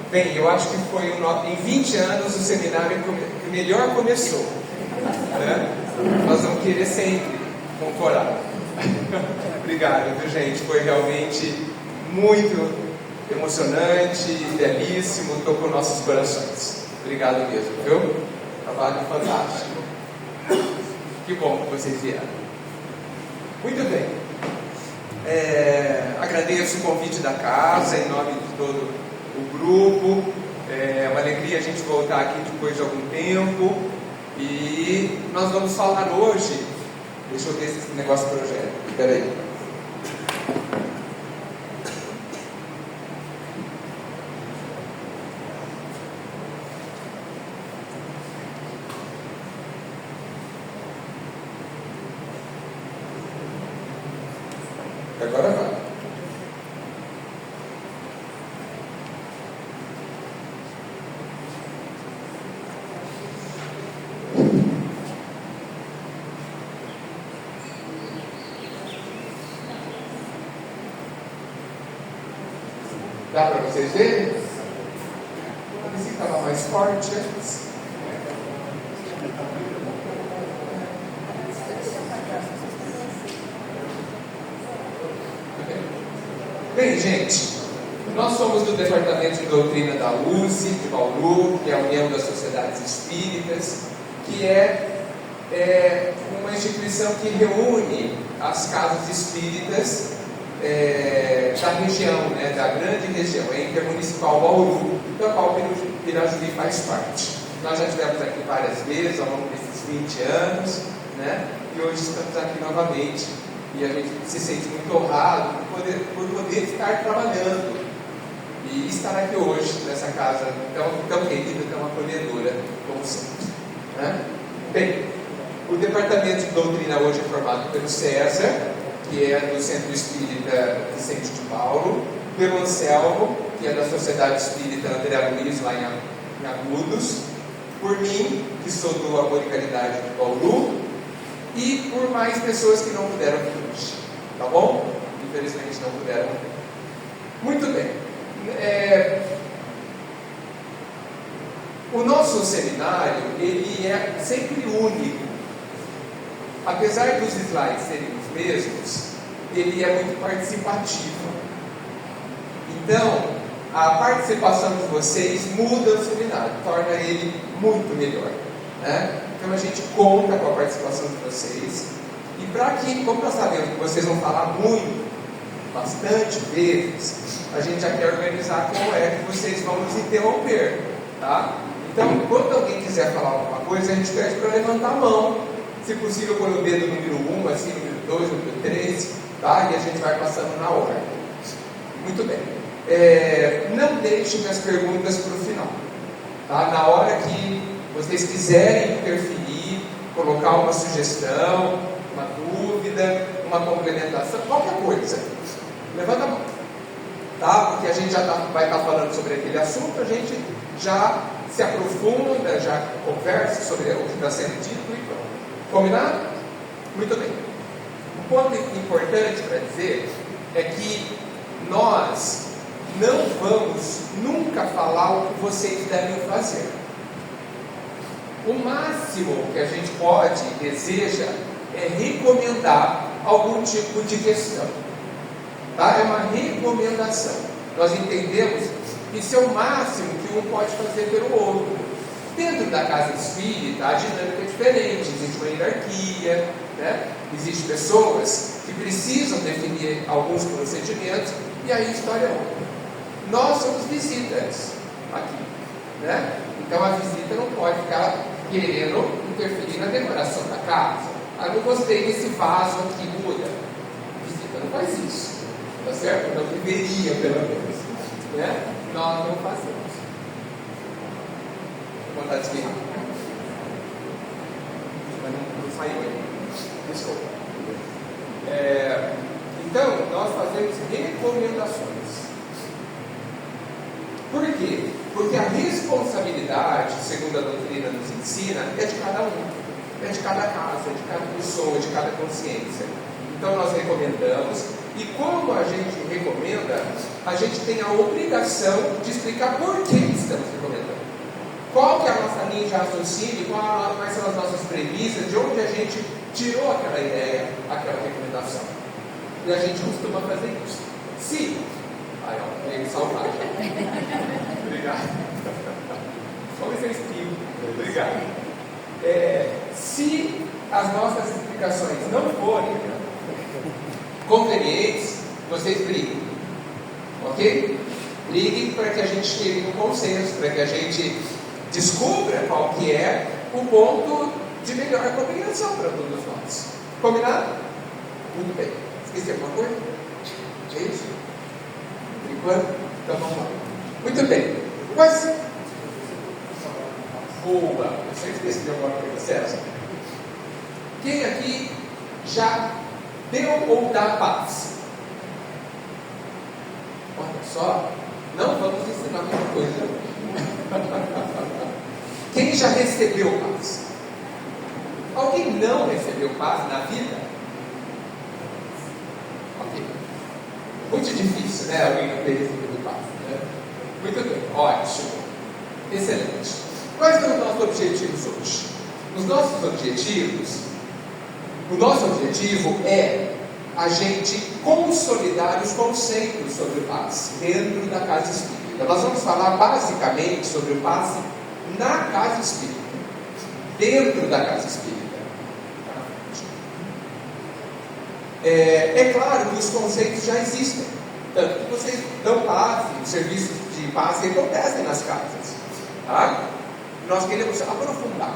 Bem, eu acho que foi em 20 anos o seminário que melhor começou, né? Nós vamos querer sempre concorar. Obrigado, viu, gente? Foi realmente muito emocionante, belíssimo, tocou nossos corações. Obrigado mesmo, viu? Trabalho fantástico. Que bom que vocês vieram. Muito bem. Agradeço o convite da casa, em nome de todo o grupo. É uma alegria a gente voltar aqui depois de algum tempo. E nós vamos falar hoje. Deixa eu ver se esse negócio projeta. Espera aí. Agora vai. Dá para vocês verem? Parecia que estava mais forte antes. Bem, gente, nós somos do Departamento de Doutrina da USE, de Bauru, que é a União das Sociedades Espíritas, que é uma instituição que reúne as casas espíritas da região, né, da grande região, a Intermunicipal Bauru, da qual Pirajuí faz parte. Nós já estivemos aqui várias vezes ao longo desses 20 anos, né, e hoje estamos aqui novamente. E a gente se sente muito honrado por poder estar trabalhando e estar aqui hoje nessa casa tão querida, tão acolhedora, como sempre, né? Bem, o Departamento de Doutrina hoje é formado pelo César, que é do Centro Espírita Vicente de Paulo, pelo Anselmo, que é da Sociedade Espírita André Luiz, lá em Agudos, por mim, que sou do Amor e Caridade de Bauru, e por mais pessoas que não puderam vir hoje, tá bom? Infelizmente não puderam vir. Muito bem. O nosso seminário, ele é sempre único. Apesar dos slides serem os mesmos, ele é muito participativo. Então, a participação de vocês muda o seminário, torna ele muito melhor, né? Então a gente conta com a participação de vocês. E para que, como nós sabemos que vocês vão falar muito, bastante vezes, a gente já quer organizar como é que vocês vão nos interromper, tá? Então, quando alguém quiser falar alguma coisa, a gente pede para levantar a mão. Se possível, põe o dedo número 1, assim, número 2, número 3, tá? E a gente vai passando na ordem. Muito bem. Não deixem as perguntas para o final, tá? Na hora que vocês quiserem interferir, colocar uma sugestão, uma dúvida, uma complementação, qualquer coisa, levanta a mão, tá? Porque a gente já vai estar falando sobre aquele assunto, a gente já se aprofunda, já conversa sobre o que está sendo dito e pronto. Combinado? Muito bem. Um ponto importante para dizer é que nós não vamos nunca falar o que vocês devem fazer. O máximo que a gente pode, deseja, é recomendar algum tipo de questão, tá? É uma recomendação. Nós entendemos que isso é o máximo que um pode fazer pelo outro. Dentro da casa espírita, a dinâmica é diferente, existe uma hierarquia, né? Existem pessoas que precisam definir alguns procedimentos e aí a história é outra. Nós somos visitantes aqui, né? Então a visita não pode ficar querendo interferir na decoração da casa. Não gostei desse vaso aqui, muda. A visita não faz isso, tá certo? Não deveria, pelo menos, né? Nós não fazemos. Vou vontade de espirrar. Mas não saiu aí. Desculpa. Então, nós fazemos recomendações. Por quê? Porque a responsabilidade, segundo a doutrina nos ensina, é de cada um, é de cada casa, é de cada pessoa, de cada consciência. Então nós recomendamos, e como a gente recomenda, a gente tem a obrigação de explicar por que estamos recomendando. Qual que é a nossa linha de raciocínio, quais são as nossas premissas, de onde a gente tirou aquela ideia, aquela recomendação. E a gente costuma fazer isso. Se... Aí, ó, tem que salvar. Obrigado. Só ver se eu Obrigado. Se as nossas explicações não forem convenientes, vocês briguem. Ok? Briguem para que a gente chegue no consenso, para que a gente descubra qual que é o ponto de melhor combinação para todos nós. Combinado? Muito bem. Esqueci alguma coisa? É isso? Por enquanto? Então vamos lá. Muito bem. Mas... Boa! Você esqueceu de alguma coisa, César? Quem aqui já deu ou dá paz? Olha só, não vamos ensinar muita coisa. Quem já recebeu paz? Alguém não recebeu paz na vida? Ok. Muito difícil, né? Alguém não ter recebido paz, né? Muito bem, ótimo. Excelente. Quais são os nossos objetivos hoje? Os nossos objetivos, o nosso objetivo é a gente consolidar os conceitos sobre o passe dentro da casa espírita. Nós vamos falar basicamente sobre o passe na casa espírita, dentro da casa espírita. É claro que os conceitos já existem, tanto que vocês dão passe, os serviços de passe acontecem nas casas, tá? Nós queremos aprofundar,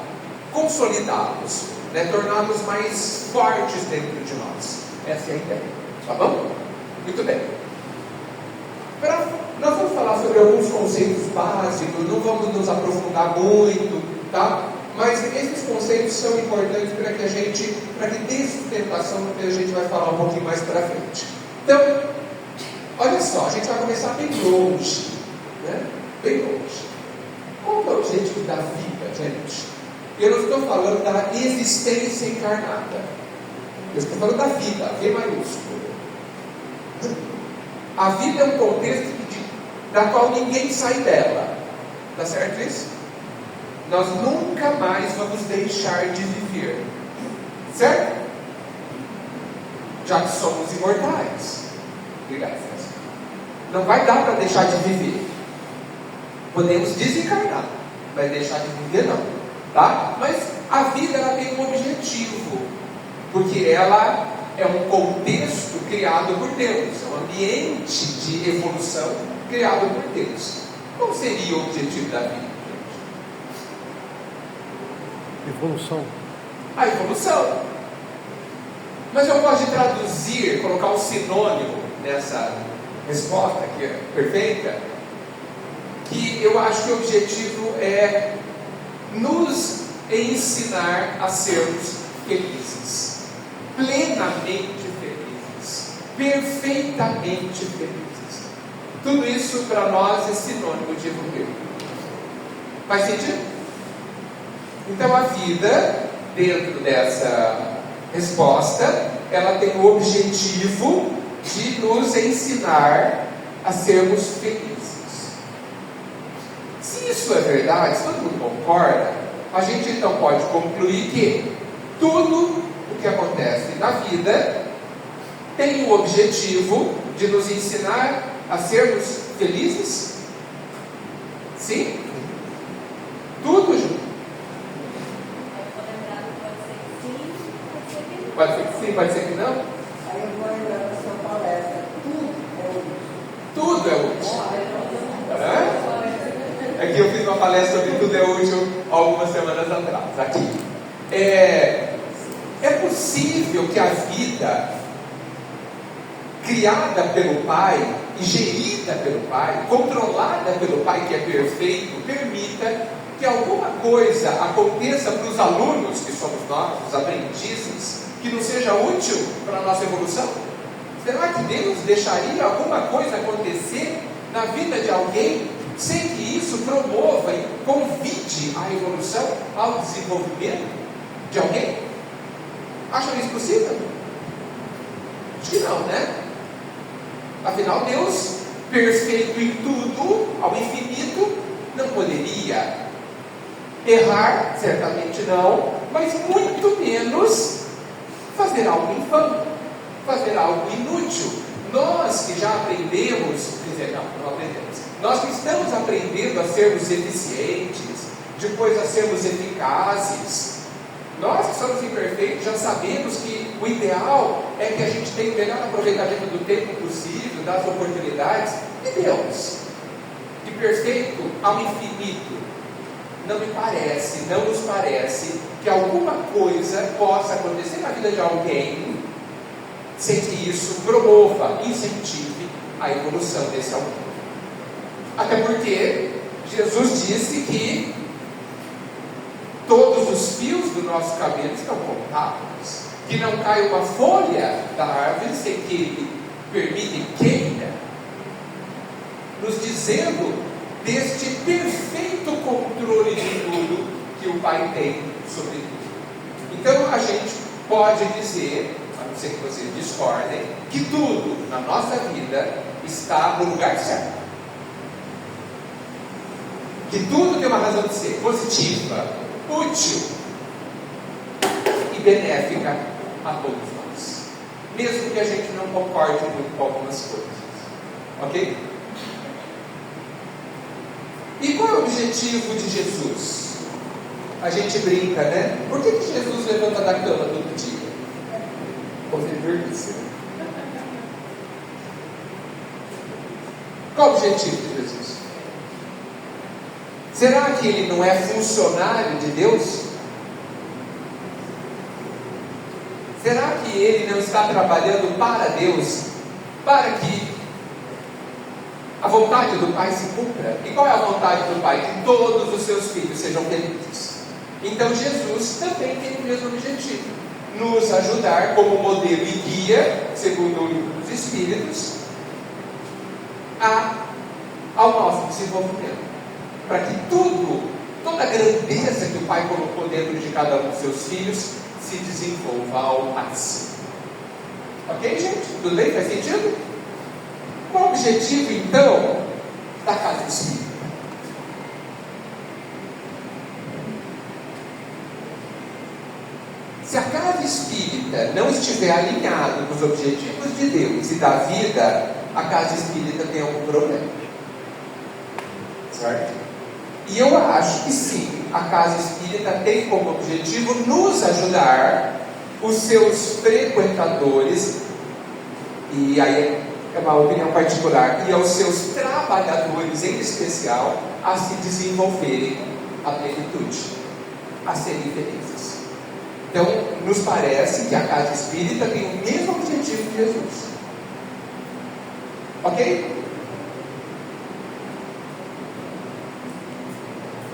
consolidá-los, né? Torná-los mais fortes dentro de nós. Essa é a ideia, tá bom? Muito bem. Nós vamos falar sobre alguns conceitos básicos, não vamos nos aprofundar muito, tá? Mas esses conceitos são importantes para que dê sustentação no que a gente vai falar um pouquinho mais para frente. Então, olha só, a gente vai começar bem longe, né? Bem longe. Qual é o objetivo da vida, gente? Eu não estou falando da existência encarnada. Eu estou falando da vida, V maiúsculo. A vida é um contexto da qual ninguém sai dela. Está certo isso? Nós nunca mais vamos deixar de viver. Certo? Já que somos imortais. Obrigado, César. Não vai dar para deixar de viver. Podemos desencarnar, mas deixar de viver não, tá? Mas a vida ela tem um objetivo, porque ela é um contexto criado por Deus, é um ambiente de evolução criado por Deus. Qual seria o objetivo da vida? Evolução. A evolução. Mas eu gosto de traduzir, colocar um sinônimo nessa resposta que é perfeita, que eu acho que o objetivo é nos ensinar a sermos felizes, plenamente felizes, perfeitamente felizes. Tudo isso para nós é sinônimo de evoluir. Faz sentido? Então a vida, dentro dessa resposta, ela tem o objetivo de nos ensinar a sermos felizes. Se isso é verdade, se todo mundo concorda, a gente então pode concluir que tudo o que acontece na vida tem o objetivo de nos ensinar a sermos felizes? Sim? Tudo, Ju? Pode ser que sim, pode ser que não? Aí eu vou lembrar da sua palestra. Tudo é útil. Aqui eu fiz uma palestra sobre tudo é útil algumas semanas atrás. Aqui. É possível que a vida criada pelo Pai e gerida pelo Pai, controlada pelo Pai que é perfeito, permita que alguma coisa aconteça para os alunos, que somos nós, os aprendizes, que não seja útil para a nossa evolução? Será que Deus deixaria alguma coisa acontecer na vida de alguém sem que isso promova e convide à evolução, ao desenvolvimento de alguém? Acham isso possível? Acho que não, né? Afinal, Deus perfeito em tudo, ao infinito, não poderia. Errar, certamente não, mas muito menos fazer algo infame, fazer algo inútil. Nós que já aprendemos, quer dizer, não aprendemos, nós que estamos aprendendo a sermos eficientes, depois a sermos eficazes, nós que somos imperfeitos já sabemos que o ideal é que a gente tenha o melhor aproveitamento do tempo possível, das oportunidades, e Deus, de perfeito ao infinito, não nos parece que alguma coisa possa acontecer na vida de alguém sem que isso promova, incentive a evolução desse alguém. Até porque Jesus disse que todos os fios do nosso cabelo estão contados, que não cai uma folha da árvore sem que Ele permita e queira, nos dizendo deste perfeito controle de tudo que o Pai tem sobre tudo. Então a gente pode dizer, a não ser que vocês discordem, que tudo na nossa vida está no lugar certo, que tudo tem uma razão de ser positiva, útil e benéfica a todos nós, mesmo que a gente não concorde muito com algumas coisas, ok? E qual é o objetivo de Jesus? A gente brinca, né? Por que Jesus levanta da cama todo dia? Fazer serviço. Qual o objetivo de Jesus? Será que ele não é funcionário de Deus? Será que ele não está trabalhando para Deus, para que a vontade do Pai se cumpra? E qual é a vontade do Pai? Que todos os seus filhos sejam felizes. Então Jesus também tem o mesmo objetivo: nos ajudar como modelo e guia, segundo o livro dos Espíritos, ao nosso desenvolvimento, para que toda a grandeza que o Pai colocou dentro de cada um dos seus filhos se desenvolva ao máximo. Ok, gente? Tudo bem? Faz sentido? Qual o objetivo, então, da casa espírita? Se a casa espírita não estiver alinhada com os objetivos de Deus e da vida, a casa espírita tem algum problema. Certo? E eu acho que sim, a casa espírita tem como objetivo nos ajudar, os seus frequentadores, e aí é uma opinião particular, e aos seus trabalhadores em especial, a se desenvolverem a plenitude, a serem felizes. Então, nos parece que a casa espírita tem o mesmo objetivo que Jesus. Ok?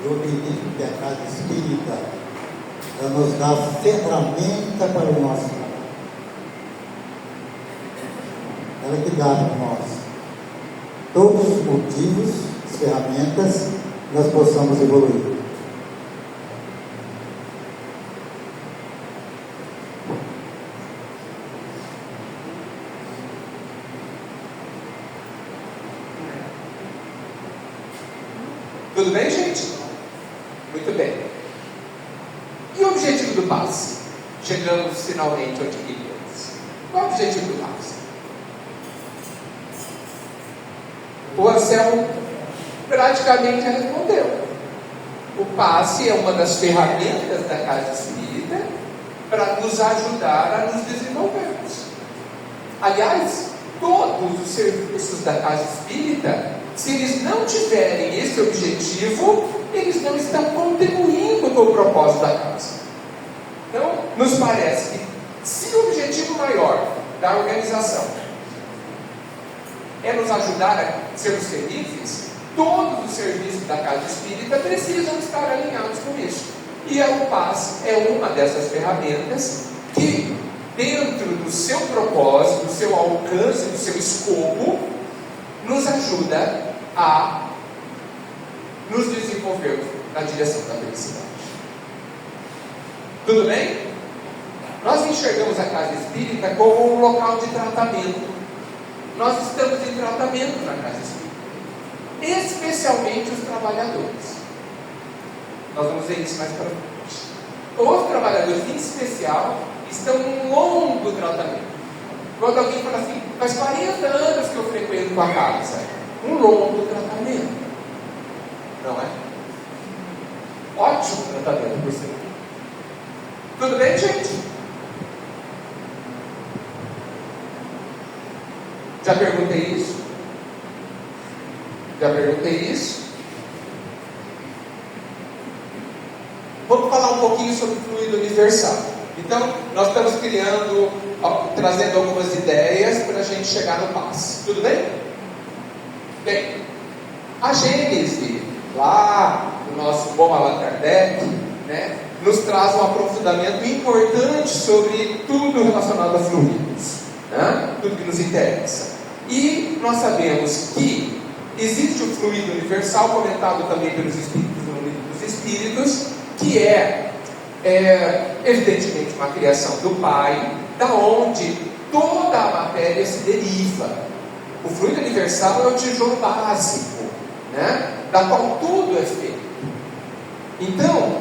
Eu acredito que a casa espírita nos dá ferramenta para o nosso trabalho. Ela que dá para nós todos os motivos, as ferramentas, que nós possamos evoluir. Tudo bem, gente? Muito bem. E o objetivo do passe? Chegamos finalmente onde queríamos. Qual é o objetivo do passe? O Anselmo praticamente respondeu. O passe é uma das ferramentas da casa espírita para nos ajudar a nos desenvolvermos. Aliás, todos os serviços da casa espírita, se eles não tiverem esse objetivo, eles não estão contribuindo com o propósito da casa. Então, nos parece que se o objetivo maior da organização é nos ajudar a sermos felizes, todos os serviços da casa espírita precisam estar alinhados com isso. E o PAS é uma dessas ferramentas que, dentro do seu propósito, do seu alcance, do seu escopo, nos ajuda a nos desenvolver na direção da felicidade. Tudo bem? Nós enxergamos a casa espírita como um local de tratamento. nós estamos em tratamento na casa espírita, especialmente os trabalhadores. Nós vamos ver isso mais para frente. Os trabalhadores, em especial, estão em um longo tratamento. Quando alguém fala assim, faz 40 anos que eu frequento a casa, um longo tratamento, não é? Ótimo tratamento, por sinal. Tudo bem, gente? Já perguntei isso? Vamos falar um pouquinho sobre o fluido universal. Então, nós estamos trazendo algumas ideias para a gente chegar no passe. Tudo bem? Bem, a Gênese, lá do nosso bom Allan Kardec, né, nos traz um aprofundamento importante sobre tudo relacionado a fluidos, né? Tudo que nos interessa. E nós sabemos que existe o fluido universal, comentado também pelos Espíritos no Livro dos Espíritos, que é evidentemente uma criação do Pai, da onde toda a matéria se deriva. O fluido universal é o tijolo básico, né, da qual tudo é feito. Então,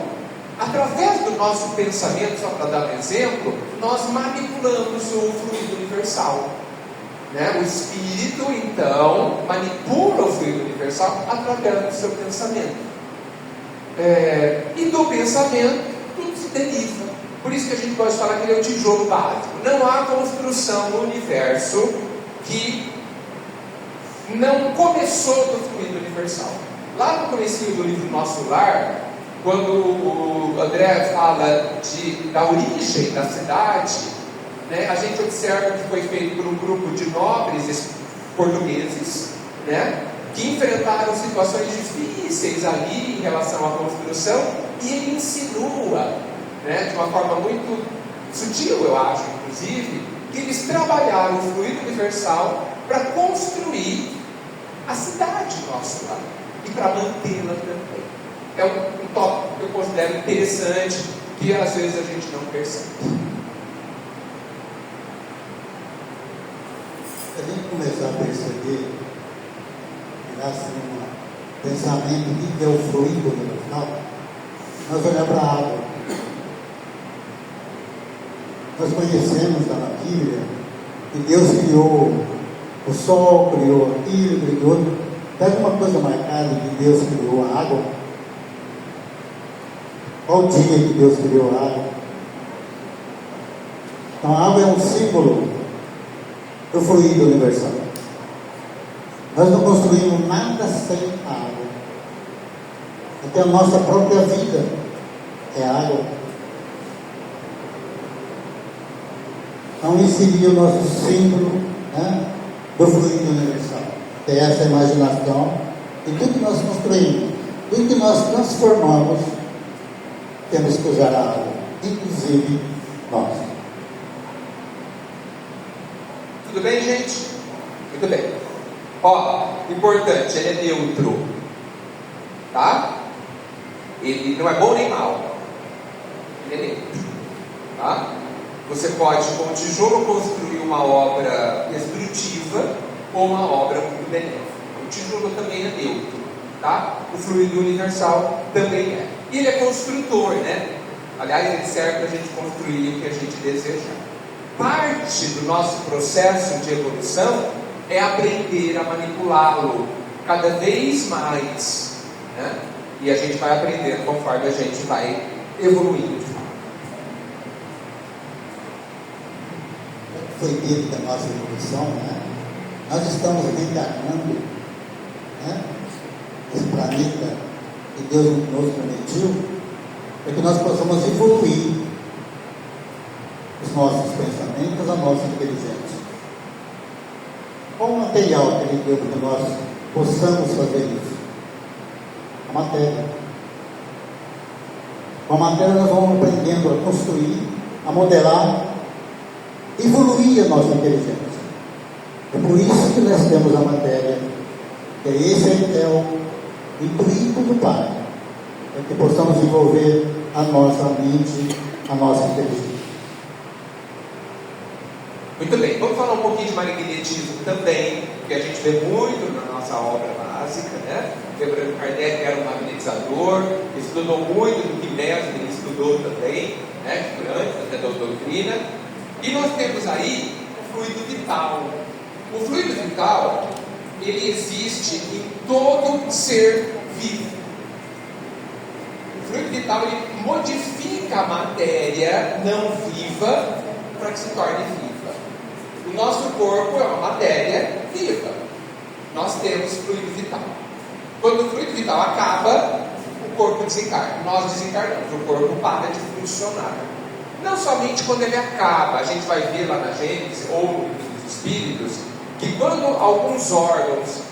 através do nosso pensamento, só para dar um exemplo, nós manipulamos o fluido universal, né? O espírito, então, manipula o fluido universal através do seu pensamento. E do pensamento, tudo se deriva. Por isso que a gente pode falar que ele é o tijolo básico. Não há construção no universo que não começou do fluido universal. Lá no comecinho do livro Nosso Lar, quando o André fala da origem da cidade, né, a gente observa que foi feito por um grupo de nobres portugueses, né, que enfrentaram situações difíceis ali em relação à construção, e ele insinua, né, de uma forma muito sutil, eu acho, inclusive, que eles trabalharam o fluido universal para construir a cidade Nosso Lar e para mantê-la também. É um tópico que eu considero interessante, que às vezes a gente não percebe. Se a gente começar a perceber, tirar assim um pensamento de que é o fluido universal, nós olhamos para a água. Nós conhecemos na Bíblia que Deus criou o sol, criou aquilo, criou outro. Pega uma coisa marcada que Deus criou a água. Qual o dia que Deus criou a água? Então a água é um símbolo do fluido universal. Nós não construímos nada sem água. Até a nossa própria vida é água. Então esse seria o nosso símbolo, né, do fluido universal. É essa imaginação. E tudo que nós construímos, tudo que nós transformamos, temos que usar a água, inclusive nós. Tudo bem, gente? Muito bem. Ó, importante, ele é neutro, tá? Ele não é bom nem mal, ele é neutro, tá? Você pode, com tijolo, construir uma obra destrutiva ou uma obra muito benéfica. O tijolo também é neutro, tá? O fluido universal também é. E ele é construtor, né? Aliás, ele serve para a gente construir o que a gente deseja. Parte do nosso processo de evolução é aprender a manipulá-lo cada vez mais, né? E a gente vai aprendendo conforme a gente vai evoluindo. Foi dito da nossa evolução, né? Nós estamos reencarnando, né, esse planeta que Deus nos permitiu, para que nós possamos evoluir os nossos pensamentos, a nossa inteligência. Qual o material que Ele deu para que nós possamos fazer isso? A matéria. Com a matéria nós vamos aprendendo a construir, a modelar, evoluir a nossa inteligência. É por isso que nós temos a matéria, que esse é o intuito do Pai, para que possamos desenvolver a nossa mente, a nossa inteligência. Muito bem, vamos falar um pouquinho de magnetismo também, que a gente vê muito na nossa obra básica, né? Lembrando que Kardec era um magnetizador, estudou muito do que Mestre ele estudou também, né? Antes da doutrina. E nós temos aí o fluido vital. O fluido vital, ele existe em todo ser vivo. O fluido vital, ele modifica a matéria não viva para que se torne viva. O nosso corpo é uma matéria viva. Nós temos fluido vital. Quando o fluido vital acaba, o corpo desencarna. Nós desencarnamos, o corpo para de funcionar. Não somente quando ele acaba, a gente vai ver lá na Gênesis ou nos Espíritos, que quando alguns órgãos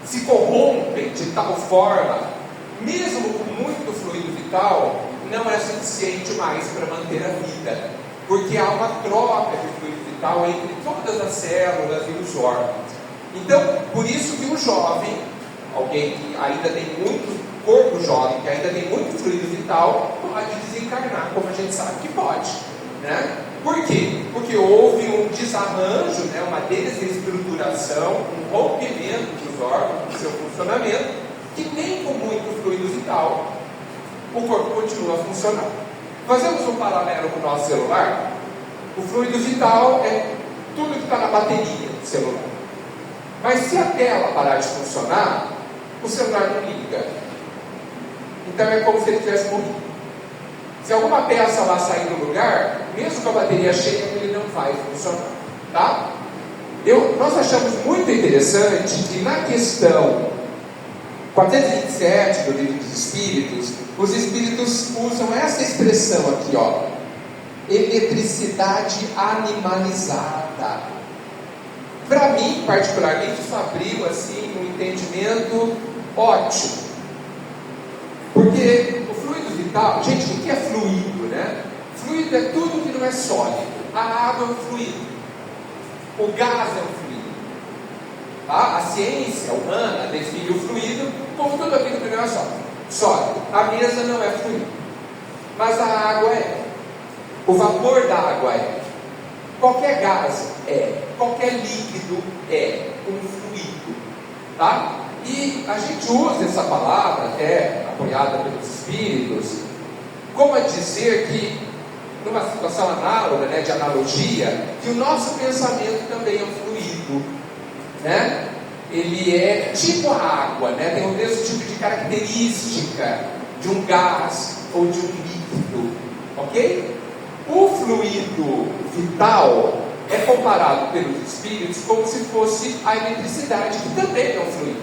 se corrompem de tal forma, mesmo com muito fluido vital, não é suficiente mais para manter a vida, porque há uma troca de fluido vital entre todas as células e os órgãos. Então, por isso que o jovem, alguém que ainda tem muito corpo jovem, que ainda tem muito fluido vital, pode desencarnar, como a gente sabe que pode, né? Por quê? Porque houve um desarranjo, né, uma desestruturação, um rompimento dos órgãos, do seu funcionamento, que nem com muito fluido vital o corpo continua a funcionar. Fazemos um paralelo com o nosso celular. O fluido vital é tudo que está na bateria do celular. Mas se a tela parar de funcionar, o celular não liga. Então é como se ele tivesse morrido. Se alguma peça lá sair do lugar, mesmo com a bateria cheia, ele não vai funcionar. Tá? Nós achamos muito interessante que na questão 427 do Livro dos Espíritos, os Espíritos usam essa expressão aqui, ó, eletricidade animalizada. Para mim, particularmente, isso abriu assim um entendimento ótimo, porque o fluido vital, gente, o que é fluido, né? Fluido é tudo que não é sólido. A água é um fluido, o gás é um fluido. Tá? A ciência humana define o fluido como tudo aquilo que não é sólido. A mesa não é fluido, mas a água é. O vapor da água é. Qualquer gás é. Qualquer líquido é um fluido. Tá? E a gente usa essa palavra, até apoiada pelos Espíritos, como a dizer que, numa situação análoga, né, de analogia, que o nosso pensamento também é um fluido, né? Ele é tipo a água, né? Tem o mesmo tipo de característica de um gás ou de um líquido, ok? O fluido vital é comparado pelos Espíritos como se fosse a eletricidade, que também é um fluido,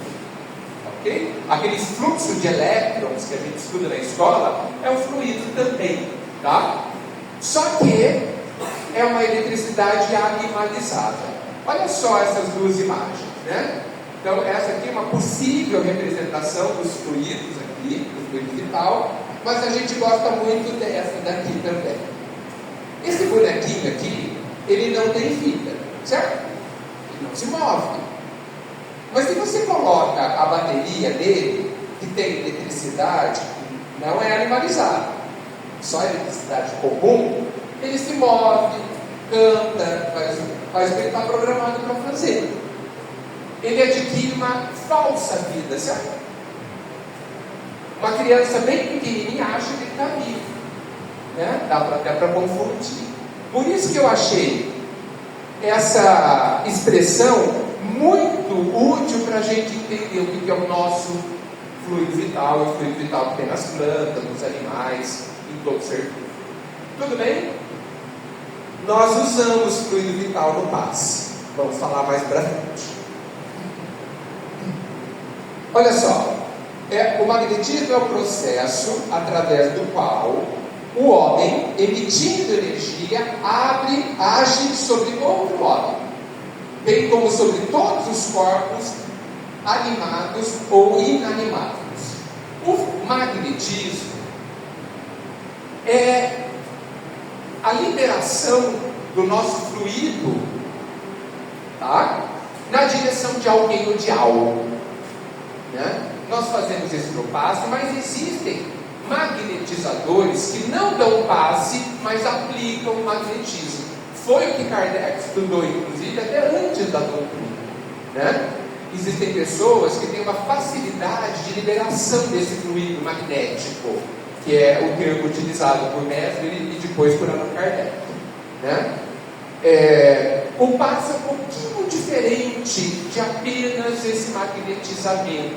ok? Aquele fluxo de elétrons que a gente estuda na escola é um fluido também, tá? Só que é uma eletricidade animalizada. Olha só essas duas imagens, né? Então essa aqui é uma possível representação dos fluidos aqui, do fluido vital, mas a gente gosta muito dessa daqui também. Esse bonequinho aqui, ele não tem vida, certo? Ele não se move. Mas se você coloca a bateria dele, que tem eletricidade, não é animalizado, só eletricidade comum, ele se move, canta, faz o que ele está programado para fazer. Ele adquire uma falsa vida, certo? Uma criança bem pequenininha acha que ele está vivo, né? Dá até para confundir. Por isso que eu achei essa expressão muito útil para a gente entender o que é o nosso fluido vital, o fluido vital que tem nas plantas, nos animais, em todo ser vivo. Tudo bem? Nós usamos fluido vital no passe. Vamos falar mais para frente. Olha só, o magnetismo é o processo através do qual o homem, emitindo energia, age sobre outro homem, bem como sobre todos os corpos animados ou inanimados. O magnetismo é a liberação do nosso fluido, tá? Na direção de alguém ou de algo, né? Nós fazemos isso no passe, mas existem magnetizadores que não dão passe, mas aplicam o magnetismo Foi o que Kardec estudou, inclusive, até antes da doutrina, né? Existem pessoas que têm uma facilidade de liberação desse fluido magnético, que é o termo utilizado por Mesmer e depois por Allan Kardec, né? O passe é um pouquinho diferente de apenas esse magnetizamento,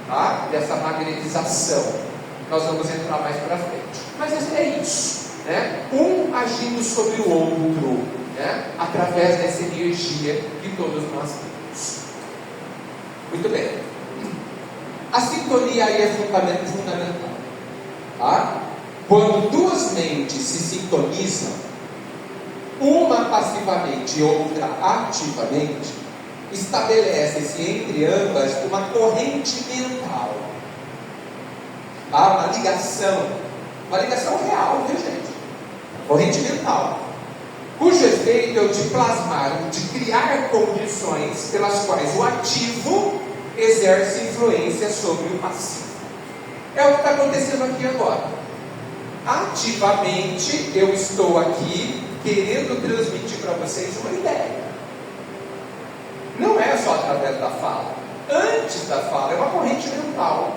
tá? Dessa magnetização. Nós vamos entrar mais para frente. Mas é isso, né? Um agindo sobre o outro, né? Através dessa energia que todos nós temos. Muito bem. A sintonia aí é fundamental, tá? Quando duas mentes se sintonizam, uma passivamente e outra ativamente, estabelece-se entre ambas uma corrente mental, tá? Uma ligação real, viu, gente? Corrente mental, cujo efeito é o de plasmar, de criar condições pelas quais o ativo exerce influência sobre o passivo. É o que está acontecendo aqui agora. Ativamente eu estou aqui querendo transmitir para vocês uma ideia. Não é só através da fala. Antes da fala é uma corrente mental,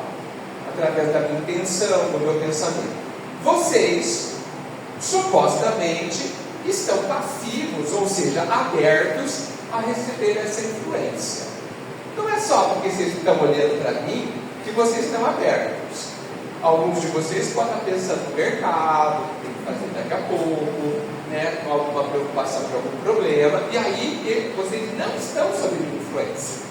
através da minha intenção, do meu pensamento. Vocês supostamente estão passivos, ou seja, abertos a receber essa influência. Não é só porque vocês estão olhando para mim que vocês estão abertos. Alguns de vocês podem estar pensando no mercado, tem que fazer daqui a pouco, né, com alguma preocupação com algum problema, e aí vocês não estão sob minha influência.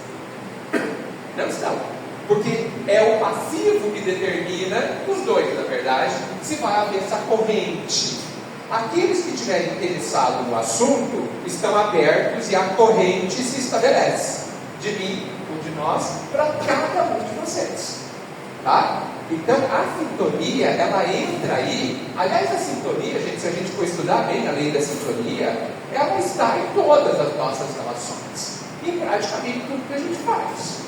Não estão. Porque é o passivo que determina, os dois na verdade, se vai haver essa corrente. Aqueles que estiverem interessados no assunto estão abertos e a corrente se estabelece de mim ou de nós para cada um de vocês, tá? Então a sintonia, ela entra aí. Aliás, a sintonia, gente, se a gente for estudar bem a lei da sintonia, ela está em todas as nossas relações, em praticamente tudo que a gente faz.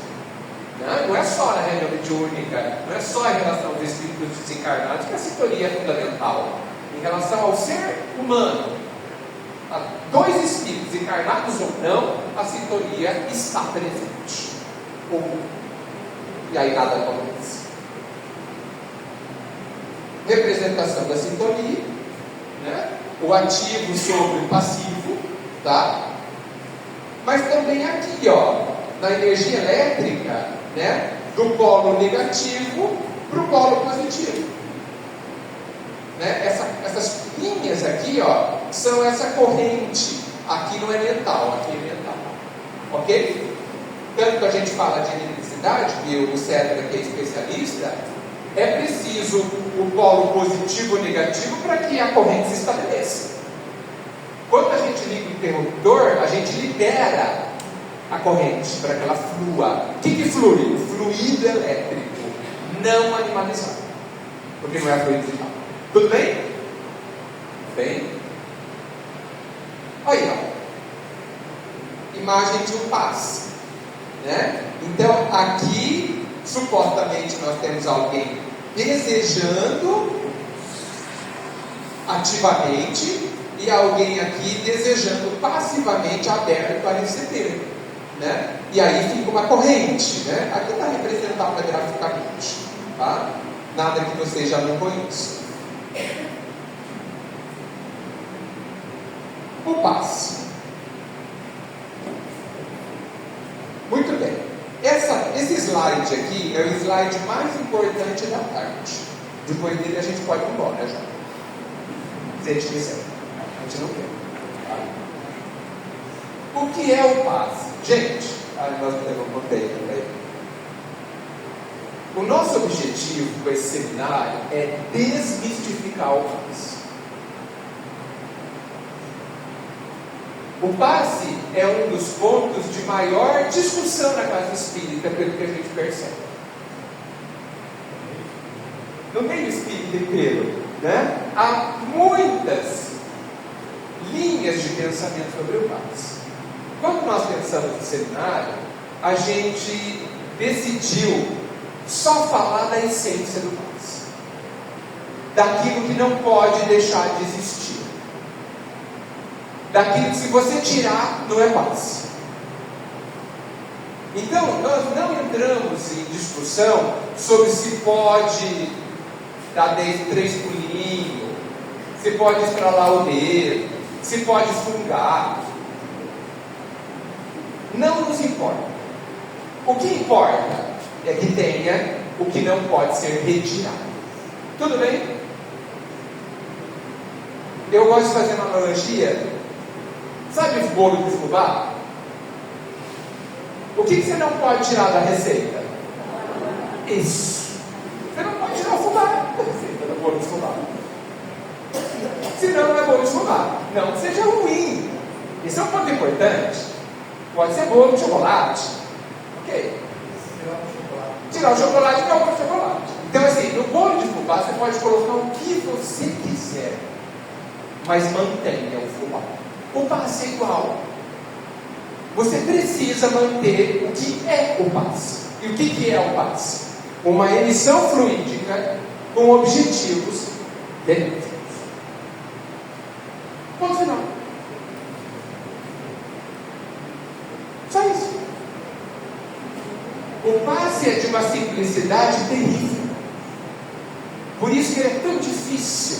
Não é só na reunião mediúnica, não é só em relação aos espíritos desencarnados que a sintonia é fundamental. Em relação ao ser humano, a dois espíritos encarnados ou não, a sintonia está presente. E aí nada acontece. Representação da sintonia, né? O ativo sobre o passivo, tá? Mas também aqui, ó, na energia elétrica, né? Do polo negativo para o polo positivo. Né? Essas linhas aqui, ó, são essa corrente. Aqui não é mental, aqui é mental. Ok? Tanto que a gente fala de eletricidade, que o César aqui é especialista, é preciso o polo positivo ou negativo para que a corrente se estabeleça. Quando a gente liga o interruptor, a gente libera a corrente para que ela flua. O que flui? O fluido elétrico, não animalizado, porque não é fluido vital. Tudo bem? Bem? Aí, ó. Imagem de um passe, né? Então, aqui, supostamente, nós temos alguém desejando ativamente e alguém aqui desejando passivamente, aberto a receber, né? E aí fica uma corrente, né? Aqui está representada graficamente, tá? Nada que vocês já não conheçam. O passe. Muito bem. Esse slide aqui é o slide mais importante da tarde. Depois dele a gente pode ir embora já. Se a gente quiser. A gente não quer. Tá? O que é o passe? Gente, nós levantei também. O nosso objetivo com esse seminário é desmistificar o passe. O passe é um dos pontos de maior discussão na casa espírita, pelo que a gente percebe. No meio espírita inteiro, né? Há muitas linhas de pensamento sobre o passe. Quando nós pensamos no seminário, a gente decidiu só falar da essência do passe, daquilo que não pode deixar de existir, daquilo que se você tirar, não é paz. Então, nós não entramos em discussão sobre se pode dar 3 pulinhos, se pode estralar o dedo, se pode fungar. Não nos importa. O que importa é que tenha o que não pode ser retirado. Tudo bem? Eu gosto de fazer uma analogia. Sabe o bolo de fubá? O que você não pode tirar da receita? Isso. Você não pode tirar o fubá da receita do bolo de fubá. Senão não é bolo de fubá. Não que seja ruim. Isso é um ponto importante. Pode ser bolo de chocolate. Ok. Tirar o chocolate não é bolo de chocolate. Então assim, no bolo de fubá você pode colocar o que você quiser, mas mantenha o fubá. O passe é igual. Você precisa manter o que é o passe. E o que é o passe? Uma emissão fluídica com objetivos benéficos. Ponto final. Só isso. O passe é de uma simplicidade terrível. Por isso que ele é tão difícil,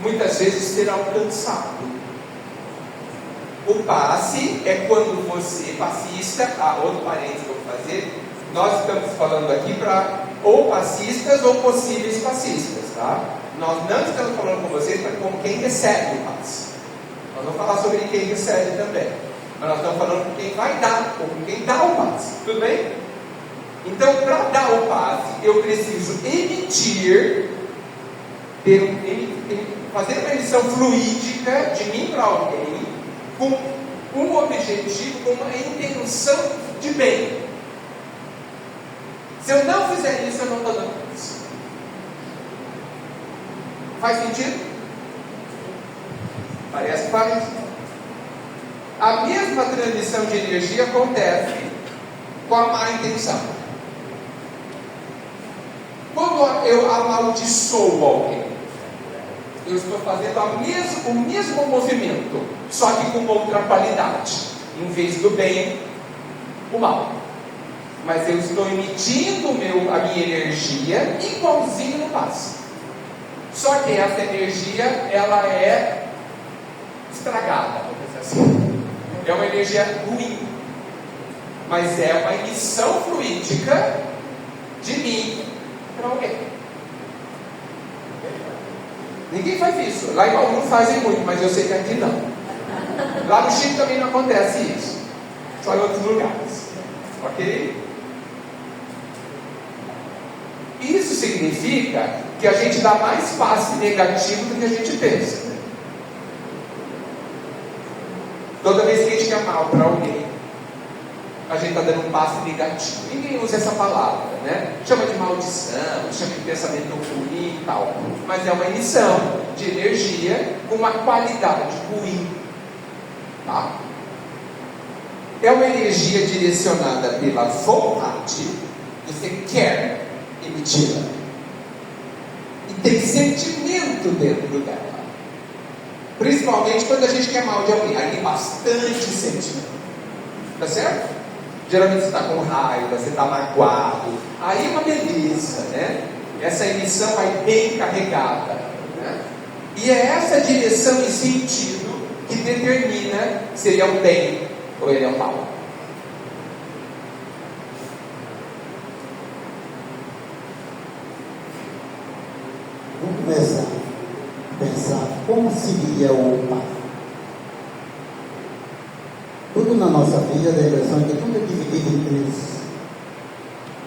muitas vezes, ser alcançado. O passe é quando você, passista, outro parênteses que eu vou fazer, nós estamos falando aqui para ou passistas ou possíveis passistas, tá? Nós não estamos falando com vocês para como quem recebe o passe. Nós vamos falar sobre quem recebe também, mas nós estamos falando com quem vai dar, ou com quem dá o passe, tudo bem? Então, para dar o passe, eu preciso fazer uma emissão fluídica de mim para alguém, com um objetivo, com uma intenção de bem. Se eu não fizer isso, eu não estou dando isso. Faz sentido? Parece que faz. A mesma transmissão de energia acontece com a má intenção. Quando eu amaldiçoo alguém, eu estou fazendo o mesmo movimento, só que com outra qualidade. Em vez do bem, o mal. Mas eu estou emitindo a minha energia igualzinho no passe. Só que essa energia, ela é estragada, vamos dizer assim. É uma energia ruim. Mas é uma emissão fluídica de mim para alguém. Ninguém faz isso. Lá em Bauru fazem muito, mas eu sei que aqui não. Lá no Chile também não acontece isso. Só em outros lugares. Ok? Isso significa que a gente dá mais passe negativo do que a gente pensa. Toda vez que a gente quer mal para alguém, a gente está dando um passe negativo. Ninguém usa essa palavra, né? Chama de maldição, chama de pensamento ruim e tal. Mas é uma emissão de energia com uma qualidade ruim. Tá? É uma energia direcionada pela vontade. Você quer emitir-la. E tem sentimento dentro dela. Principalmente quando a gente quer mal de alguém. Aí tem bastante sentimento. Tá certo? Geralmente você está com raiva, você está magoado. Aí é uma beleza, né? Essa emissão vai bem carregada, né? E é essa direção e sentido que determina se ele é um bem ou ele é um mal. Vamos começar a pensar como seria o pai. Tudo na nossa vida, a impressão é que tudo é dividido em três: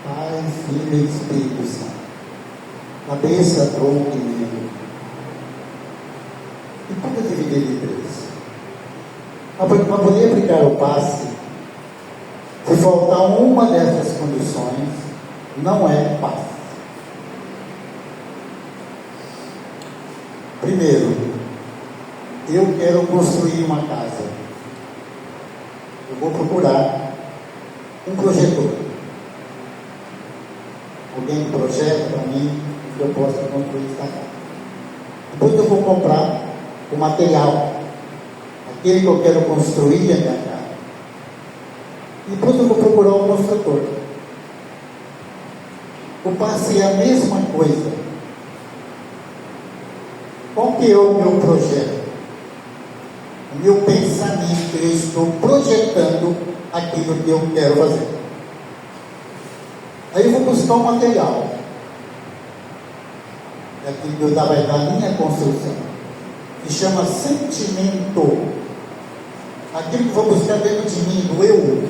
Pai, Filho e Espírito Santo. Cabeça, tronco e membro. E tudo é dividido em três. Para poder aplicar o passe, se faltar uma dessas condições, não é passe. Primeiro, eu quero construir uma casa. Eu vou procurar um projetor. Alguém que projeta para mim que eu possa construir esta casa. Depois eu vou comprar o material. aquele que eu quero construir a minha casa. Depois eu vou procurar o construtor. O passe é a mesma coisa. Qual que é o meu projeto? O meu pensamento, eu estou projetando aquilo que eu quero fazer. Aí eu vou buscar um material. É aquilo que eu estava na minha construção. Que chama sentimento. Aquilo que eu vou buscar dentro de mim, do eu.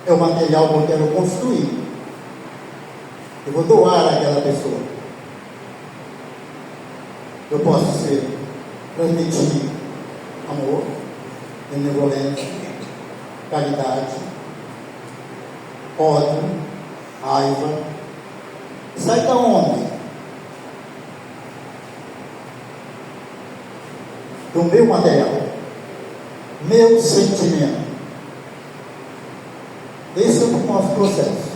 É o material que eu quero construir. Eu vou doar àquela pessoa. Eu posso transmitir amor, benevolência, caridade, ódio, raiva. Sai da onde? Do meu material, meu sentimento. Esse é o nosso processo.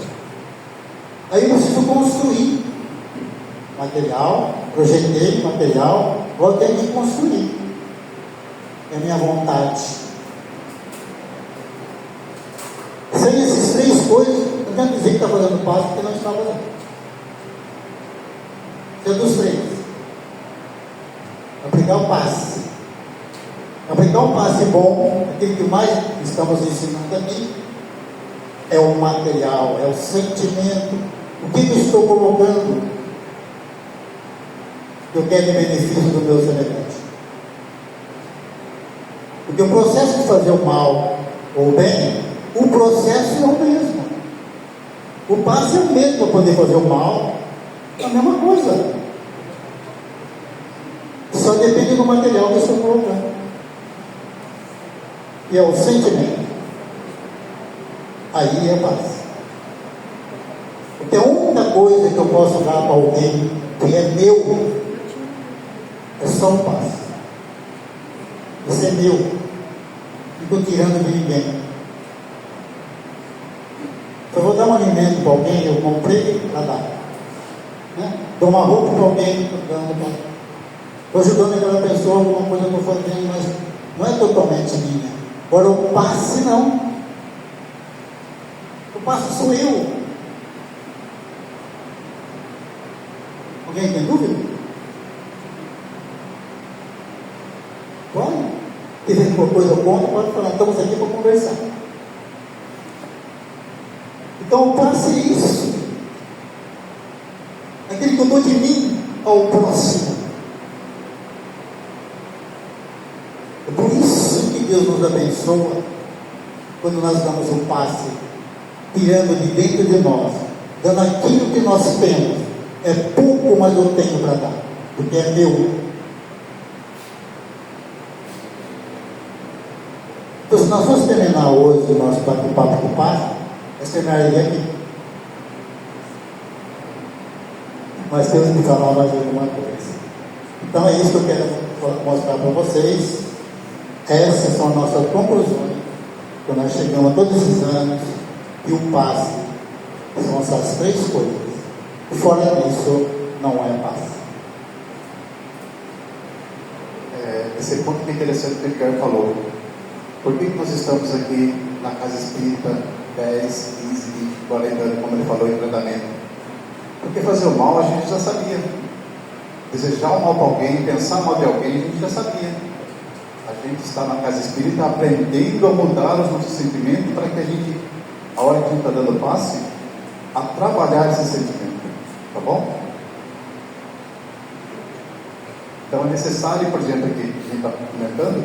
Aí eu preciso construir material, projetei material, vou ter que construir. É a minha vontade. Sem essas três coisas, não adianta dizer que está fazendo passo porque não está fazendo. Isso é dos três. Aplicar o passe. Aplicar um passe bom, aquele que mais estamos ensinando aqui, é o material, é o sentimento. O que eu estou colocando que eu quero em benefício do meu semelhante? Porque o processo de fazer o mal ou o bem, o processo é o mesmo. O passe é o mesmo para poder fazer o mal, é a mesma coisa. Só depende do material que eu estou colocando. E é o sentimento. Aí é passe. Porque a única coisa que eu posso dar para alguém que é meu é só um passe. Isso é meu. Não estou tirando de ninguém. Se eu vou dar um alimento para alguém, eu comprei para dar. Né? Dou uma roupa para alguém, estou ajudando aquela pessoa, alguma coisa que eu estou fazendo, mas não é totalmente minha. Agora o passe não. O passe sou eu. Alguém tem dúvida? Pode? Se tiver alguma coisa contra, pode falar. Estamos aqui para conversar. Então o passe é isso. Aquele que eu dou de mim ao próximo. É por isso que Deus nos abençoa quando nós damos um passe, tirando de dentro de nós, dando aquilo que nós temos. É pouco, mas eu tenho para dar, porque é meu. Então, se nós formos terminar hoje o nosso bate-papo com o passe, nós terminaria aqui. Mas temos que falar mais alguma coisa. Então é isso que eu quero mostrar para vocês. Essas são as nossas conclusões. Quando nós chegamos a todos esses anos, e o passe são essas três coisas. Fora disso, não é passe. Esse ponto que é interessante que o Ricardo falou. Por que nós estamos aqui na Casa Espírita 10, 15, 20, 40 anos, como ele falou em tratamento? Porque fazer o mal a gente já sabia. Desejar o mal para alguém, pensar mal de alguém, a gente já sabia. A gente está na Casa Espírita aprendendo a mudar os nossos sentimentos para que a gente, a hora que a gente está dando passe, a trabalhar esse sentimento. Tá bom? Então é necessário, por exemplo, aqui, a gente está comentando,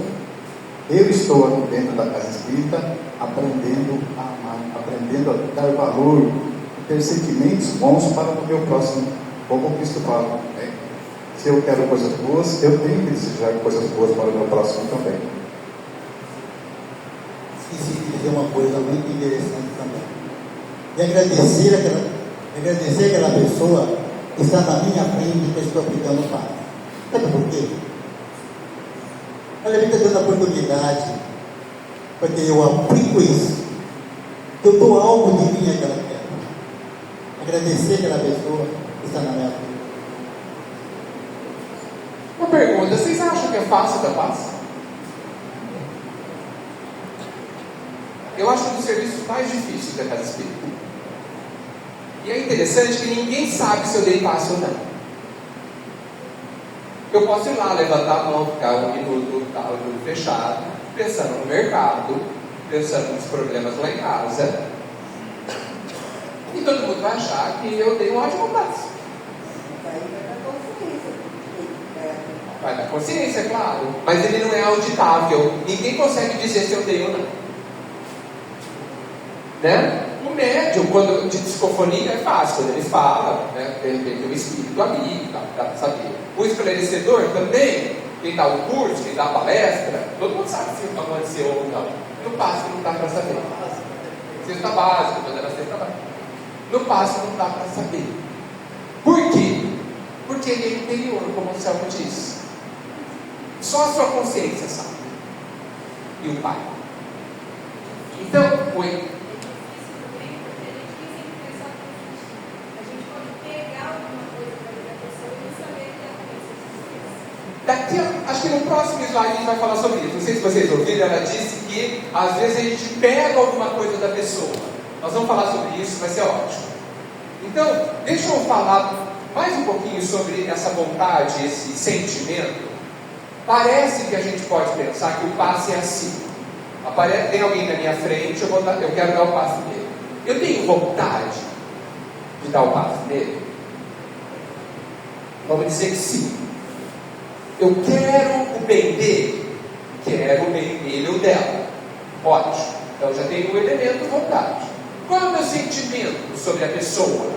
eu estou aqui dentro da Casa Espírita aprendendo a amar, aprendendo a dar valor, a ter sentimentos bons para o meu próximo, como o Cristo fala, né? Se eu quero coisas boas, eu tenho que desejar coisas boas para o meu próximo também. Esqueci de dizer uma coisa muito interessante também. E agradecer aquela pessoa que está na minha frente que eu estou aplicando o passe. Sabe por quê? Ela me está dando a oportunidade para que eu aplico isso. Eu dou algo de mim àquela terra. Agradecer aquela pessoa que está na minha frente. Uma pergunta: vocês acham que que é fácil dar paz? Eu acho que um dos serviços mais difíceis da casa espírita. E é interessante que ninguém sabe se eu dei paz ou não. Eu posso ir lá, levantar a mão, ficar um minuto, tal, de olho fechado, pensando no mercado, pensando nos problemas lá em casa. E todo mundo vai achar que eu dei um ótimo passo. Aí vai dar consciência. Vai dar consciência, é claro. Mas ele não é auditável. Ninguém consegue dizer se eu dei ou não. Né? O médium, quando de psicofonia, é fácil. Quando ele fala, né? De repente tem um espírito amigo, dá para saber. O esclarecedor também, quem dá o curso, quem dá a palestra, todo mundo sabe se aconteceu ou não. No passo não dá para saber. Cesta básica, toda era cesta básica. No passo não dá para saber. Por quê? Porque ele é interior, como o Selmo disse. Só a sua consciência sabe. E o Pai. Então, o daqui, acho que no próximo slide a gente vai falar sobre isso. Não sei se vocês ouviram, ela disse que às vezes a gente pega alguma coisa da pessoa. Nós vamos falar sobre isso, vai ser ótimo. Então, deixa eu falar mais um pouquinho sobre essa vontade, esse sentimento. Parece que a gente pode pensar que o passe é assim. Tem alguém na minha frente, eu quero dar o passe nele. Eu tenho vontade de dar o passe nele? Vamos dizer que sim. Eu quero o bem dele, quero o bem dele ou dela. Ótimo. Então já tenho o elemento vontade. Qual é o meu sentimento sobre a pessoa?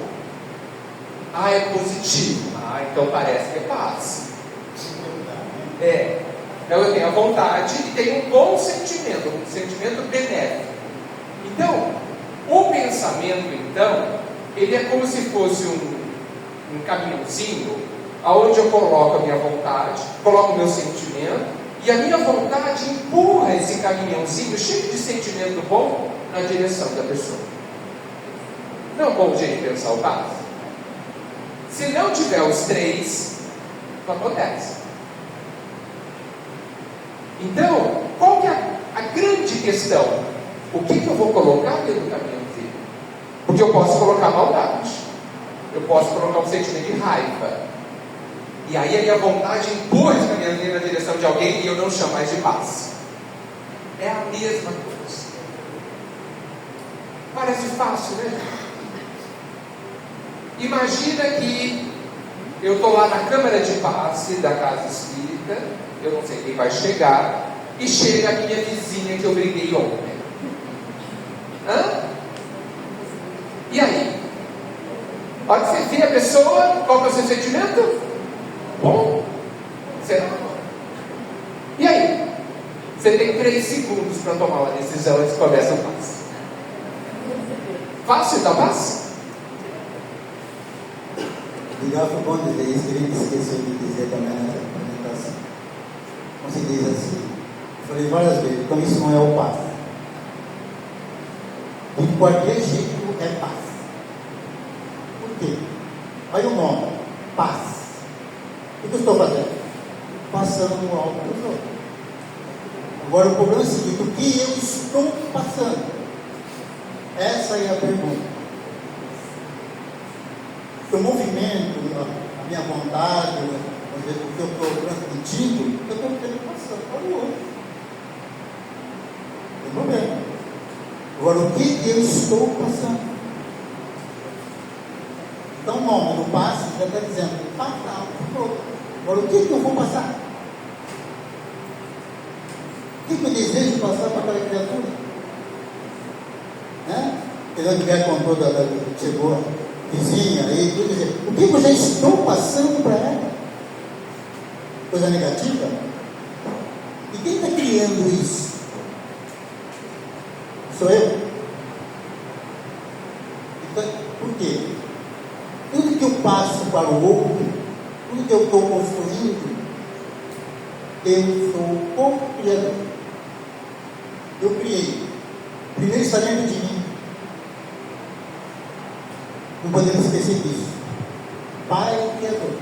Ah, é positivo. Ah, então parece que é paz. Então eu tenho a vontade e tenho um bom sentimento, um sentimento benéfico. Então, o pensamento, então, ele é como se fosse um caminhãozinho aonde eu coloco a minha vontade, coloco o meu sentimento, e a minha vontade empurra esse caminhãozinho cheio de sentimento bom na direção da pessoa. Não é um bom jeito de pensar o básico? Se não tiver os três, não acontece. Então, qual que é a grande questão? O que eu vou colocar dentro do caminhãozinho? Porque eu posso colocar maldade, eu posso colocar um sentimento de raiva. E aí a minha vontade empurra esse caminhãozinho na direção de alguém e eu não chamo mais de paz. É a mesma coisa. Parece fácil, né? Imagina que eu estou lá na câmara de passe da casa espírita, eu não sei quem vai chegar, e chega a minha vizinha que eu briguei ontem. E aí? A hora que você vê a pessoa, qual é o seu sentimento? Bom? Será? E aí? Você tem 3 segundos para tomar uma decisão antes que começa o passe. Fácil dar passe? Legal, foi bom dizer isso, que a gente esqueceu de dizer também nessa apresentação. Como se diz assim, eu falei várias vezes, então isso não é o passe. De qualquer jeito é paz. Por quê? Olha o nome, paz. O que eu estou fazendo? Passando algo para os outros. Agora o problema é o seguinte: o que eu estou passando? Essa é a pergunta. O movimento, a minha vontade, o que eu estou transmitindo, eu estou tendo passando para o outro. Não tem problema. Agora o que eu estou passando? Então o nome do passe já está dizendo, passar para o outro. Agora o que eu vou passar? O que eu desejo passar para aquela criatura? Ele vier com toda a chegou a vizinha aí, tudo dizer, o que eu já estou passando para ela? Coisa negativa? E quem está criando isso? Sou eu? Então, por quê? Tudo que eu passo para o outro, tudo que eu estou construindo, eu sou co-criador. Eu criei. Primeiro está dentro de mim. Não podemos esquecer disso. Pai Criador.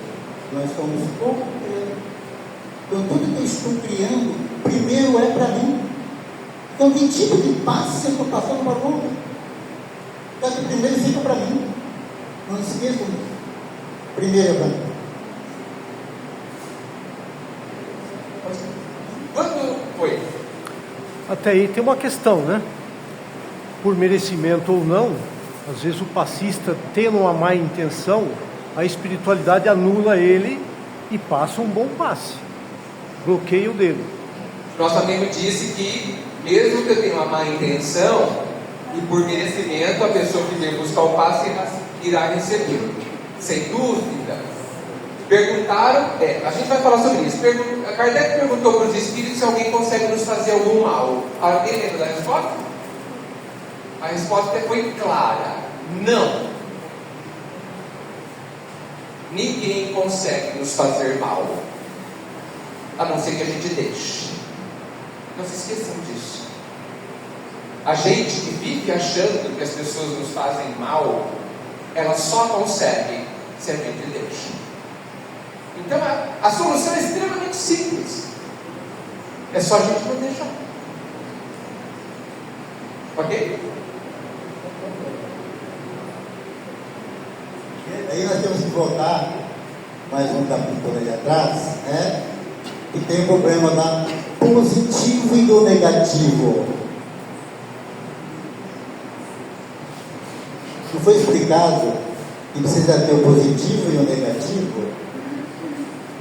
Nós somos co-criadores. Então, tudo que eu estou criando, primeiro é para mim. Então, que tipo de passe eu estou passando para o outro? Então, que primeiro fica para mim. Não esqueçam disso. Primeiro é para mim. Quando foi? Até aí tem uma questão, né? Por merecimento ou não, às vezes o passista, tendo uma má intenção, a espiritualidade anula ele e passa um bom passe. Bloqueia o dele. Nosso amigo disse que, mesmo que eu tenha uma má intenção, e por merecimento, a pessoa que veio buscar o passe irá receber. Sem dúvida. Perguntaram, a gente vai falar sobre isso. Kardec perguntou para os espíritos se alguém consegue nos fazer algum mal. Alguém lembra da resposta? A resposta foi clara: não. Ninguém consegue nos fazer mal, a não ser que a gente deixe. Não se esqueçam disso. A gente que vive achando que as pessoas nos fazem mal, ela só consegue se a gente deixa. Então a solução é extremamente simples. É só a gente não deixar. Ok? Aí nós temos que voltar mais um capítulo ali atrás, né? E tem o problema da positivo e do negativo. Não foi explicado que precisa ter o positivo e o negativo?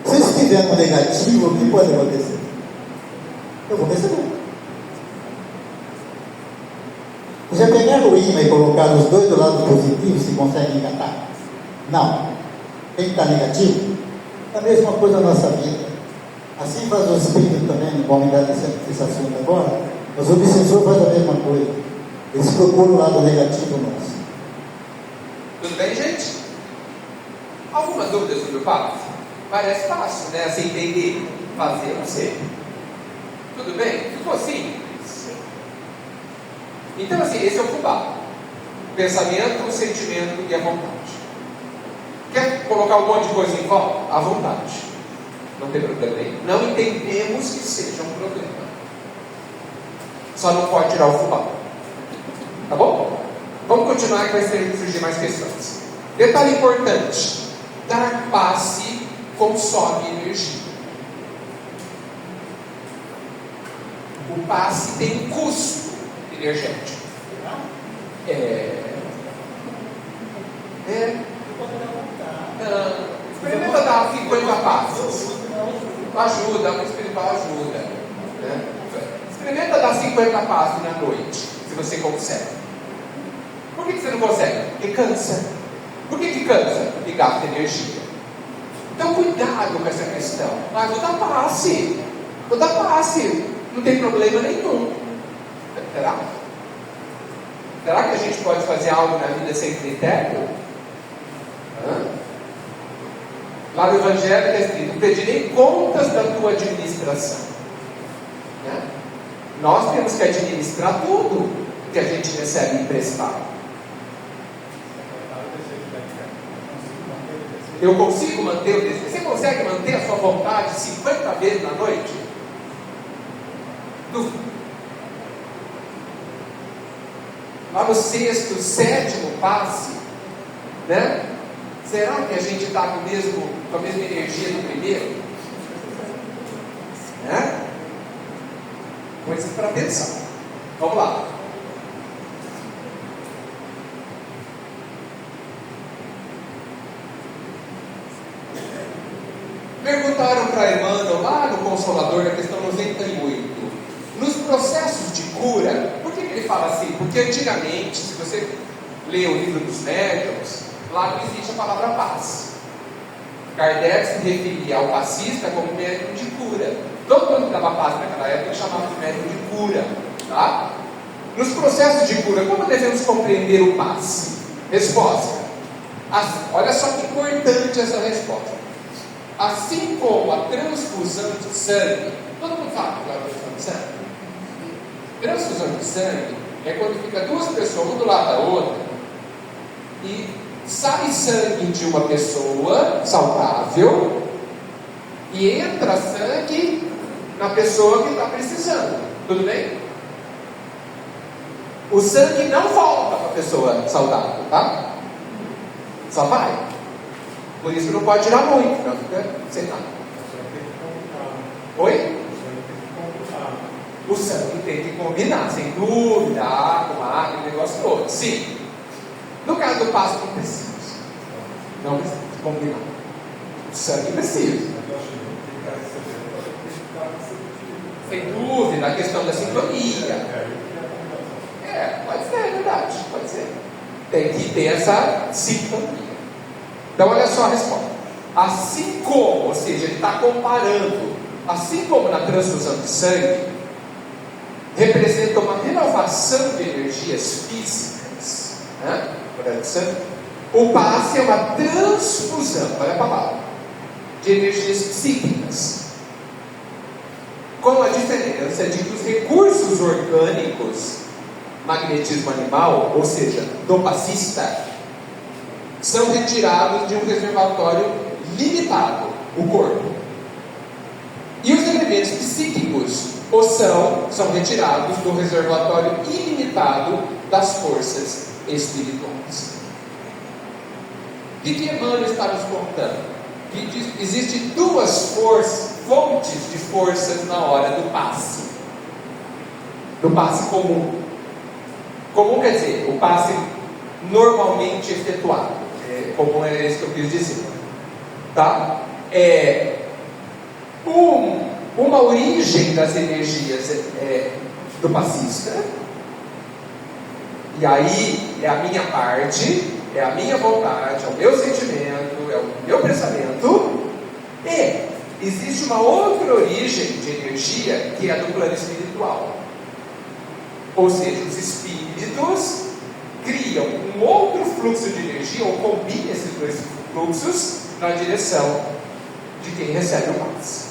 Se eu estiver no negativo, o que pode acontecer? Eu vou receber. Já pegaram o imã e colocaram os dois do lado positivo, se conseguem engatar? Não. Tem que estar negativo? É a mesma coisa na nossa vida. Assim faz o Espírito também, não vamos entrar nesse assunto agora, mas o obsessor faz a mesma coisa. Eles procuram o lado negativo nosso. Tudo bem, gente? Algumas dúvidas sobre o passe? Parece fácil, né? Assim, entender, fazer, não sei. Tudo bem? Ficou simples. Então, assim, esse é o fubá: o pensamento, o sentimento e a vontade. Quer colocar um monte de coisa em volta? À vontade. Não tem problema nenhum. Não entendemos que seja um problema. Só não pode tirar o fubá. Tá bom? Vamos continuar que vai surgir mais questões. Detalhe importante: dar passe consome energia. O passe tem um custo energético. Experimenta dar 50 passos. Ajuda, o espiritual ajuda. Né? Experimenta dar 50 passos na noite, se você consegue. Por que você não consegue? Porque cansa. Por que cansa? Porque gasta energia. Então cuidado com essa questão. Vou dar passe. Vou dar passe. Não tem problema nenhum. Será? Será que a gente pode fazer algo na vida sem critério? Lá no Evangelho está escrito: pedirei contas da tua administração. Né? Nós temos que administrar tudo que a gente recebe emprestado. Eu consigo manter o desejo? Você consegue manter a sua vontade 50 vezes na noite? Lá no sexto, sétimo passe, né? Será que a gente está com a mesma energia do primeiro? Né? Coisas para pensar. Vamos lá. Perguntaram para Emmanuel, lá no Consolador, na questão 98, nos processos de cura, por que ele fala assim? Porque antigamente, se você lê o livro dos médiuns, lá não existe a palavra paz. Kardec se referia ao passista como médium de cura. Todo mundo que dava paz naquela época chamava de médium de cura. Tá? Nos processos de cura, como devemos compreender o passe? Resposta: olha só que importante essa resposta. Assim como a transfusão de sangue, todo mundo sabe que é a transfusão de sangue? Transfusão de sangue é quando fica duas pessoas, uma do lado da outra, e sai sangue de uma pessoa saudável e entra sangue na pessoa que está precisando. Tudo bem? O sangue não volta para a pessoa saudável, tá? Só vai. Por isso não pode tirar muito, não fica sem nada. Oi? O sangue tem que combinar, sem dúvida, com água, o negócio todo. Sim. No caso do passo, não precisa. Não precisa combinar. O sangue precisa. Sem dúvida, a questão da sintonia. Pode ser, é verdade, pode ser. Tem que ter essa sintonia. Então, olha só a resposta. Assim como, ou seja, ele está comparando, assim como na transfusão de sangue, representa uma renovação de energias físicas, né? O passe é uma transfusão, olha a palavra, de energias psíquicas, com a diferença de que os recursos orgânicos, magnetismo animal, ou seja, do passista, são retirados de um reservatório limitado, o corpo. E os elementos psíquicos são retirados do reservatório ilimitado das forças espirituais. O que Emmanuel está nos contando? Que existem duas fontes de forças na hora do passe. Do passe comum. Comum quer dizer, o passe normalmente efetuado. Comum é isso que eu quis dizer. Tá? Uma origem das energias do passista, e aí é a minha parte, é a minha vontade, é o meu sentimento, é o meu pensamento, e existe uma outra origem de energia que é a do plano espiritual. Ou seja, os espíritos criam um outro fluxo de energia, ou combinam esses dois fluxos na direção de quem recebe o passe.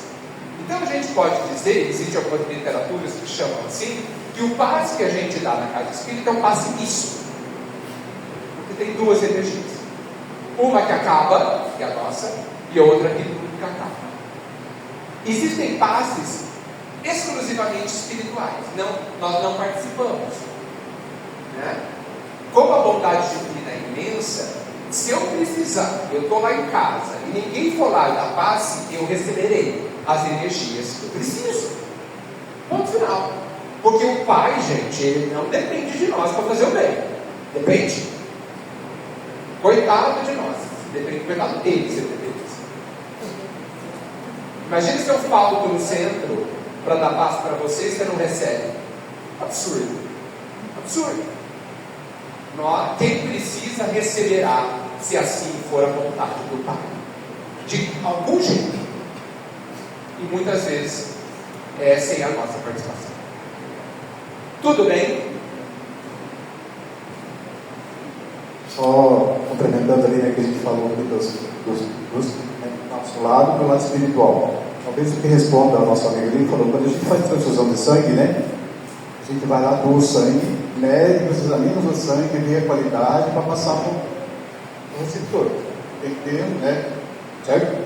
Então a gente pode dizer, existe algumas literaturas que chamam assim, que o passe que a gente dá na casa espírita é um passe misto. Porque tem duas energias. Uma que acaba, que é a nossa, e outra que nunca acaba. Existem passes exclusivamente espirituais. Nós não participamos. Né? Como a bondade divina é imensa, se eu precisar, eu estou lá em casa, e ninguém for lá dar passe, eu receberei as energias que eu preciso. Ponto final. Porque o Pai, gente, ele não depende de nós para fazer o bem. Depende. Coitado de nós. Depende, coitado dele, se depende. Imagina se eu falto no centro para dar passe para você e você não recebe. Absurdo. Absurdo. Quem precisa receberá, se assim for a vontade do Pai. De algum jeito. E muitas vezes sem a nossa participação. Tudo bem? Só complementando ali, né, que a gente falou do nosso lado, do lado espiritual. Talvez o que responda ao nosso amigo ali, falou, quando a gente faz transfusão de sangue, né, a gente vai lá, doa o sangue, mede os examinos do sangue, vê a qualidade para passar para o receptor. Tem que ter, né, certo?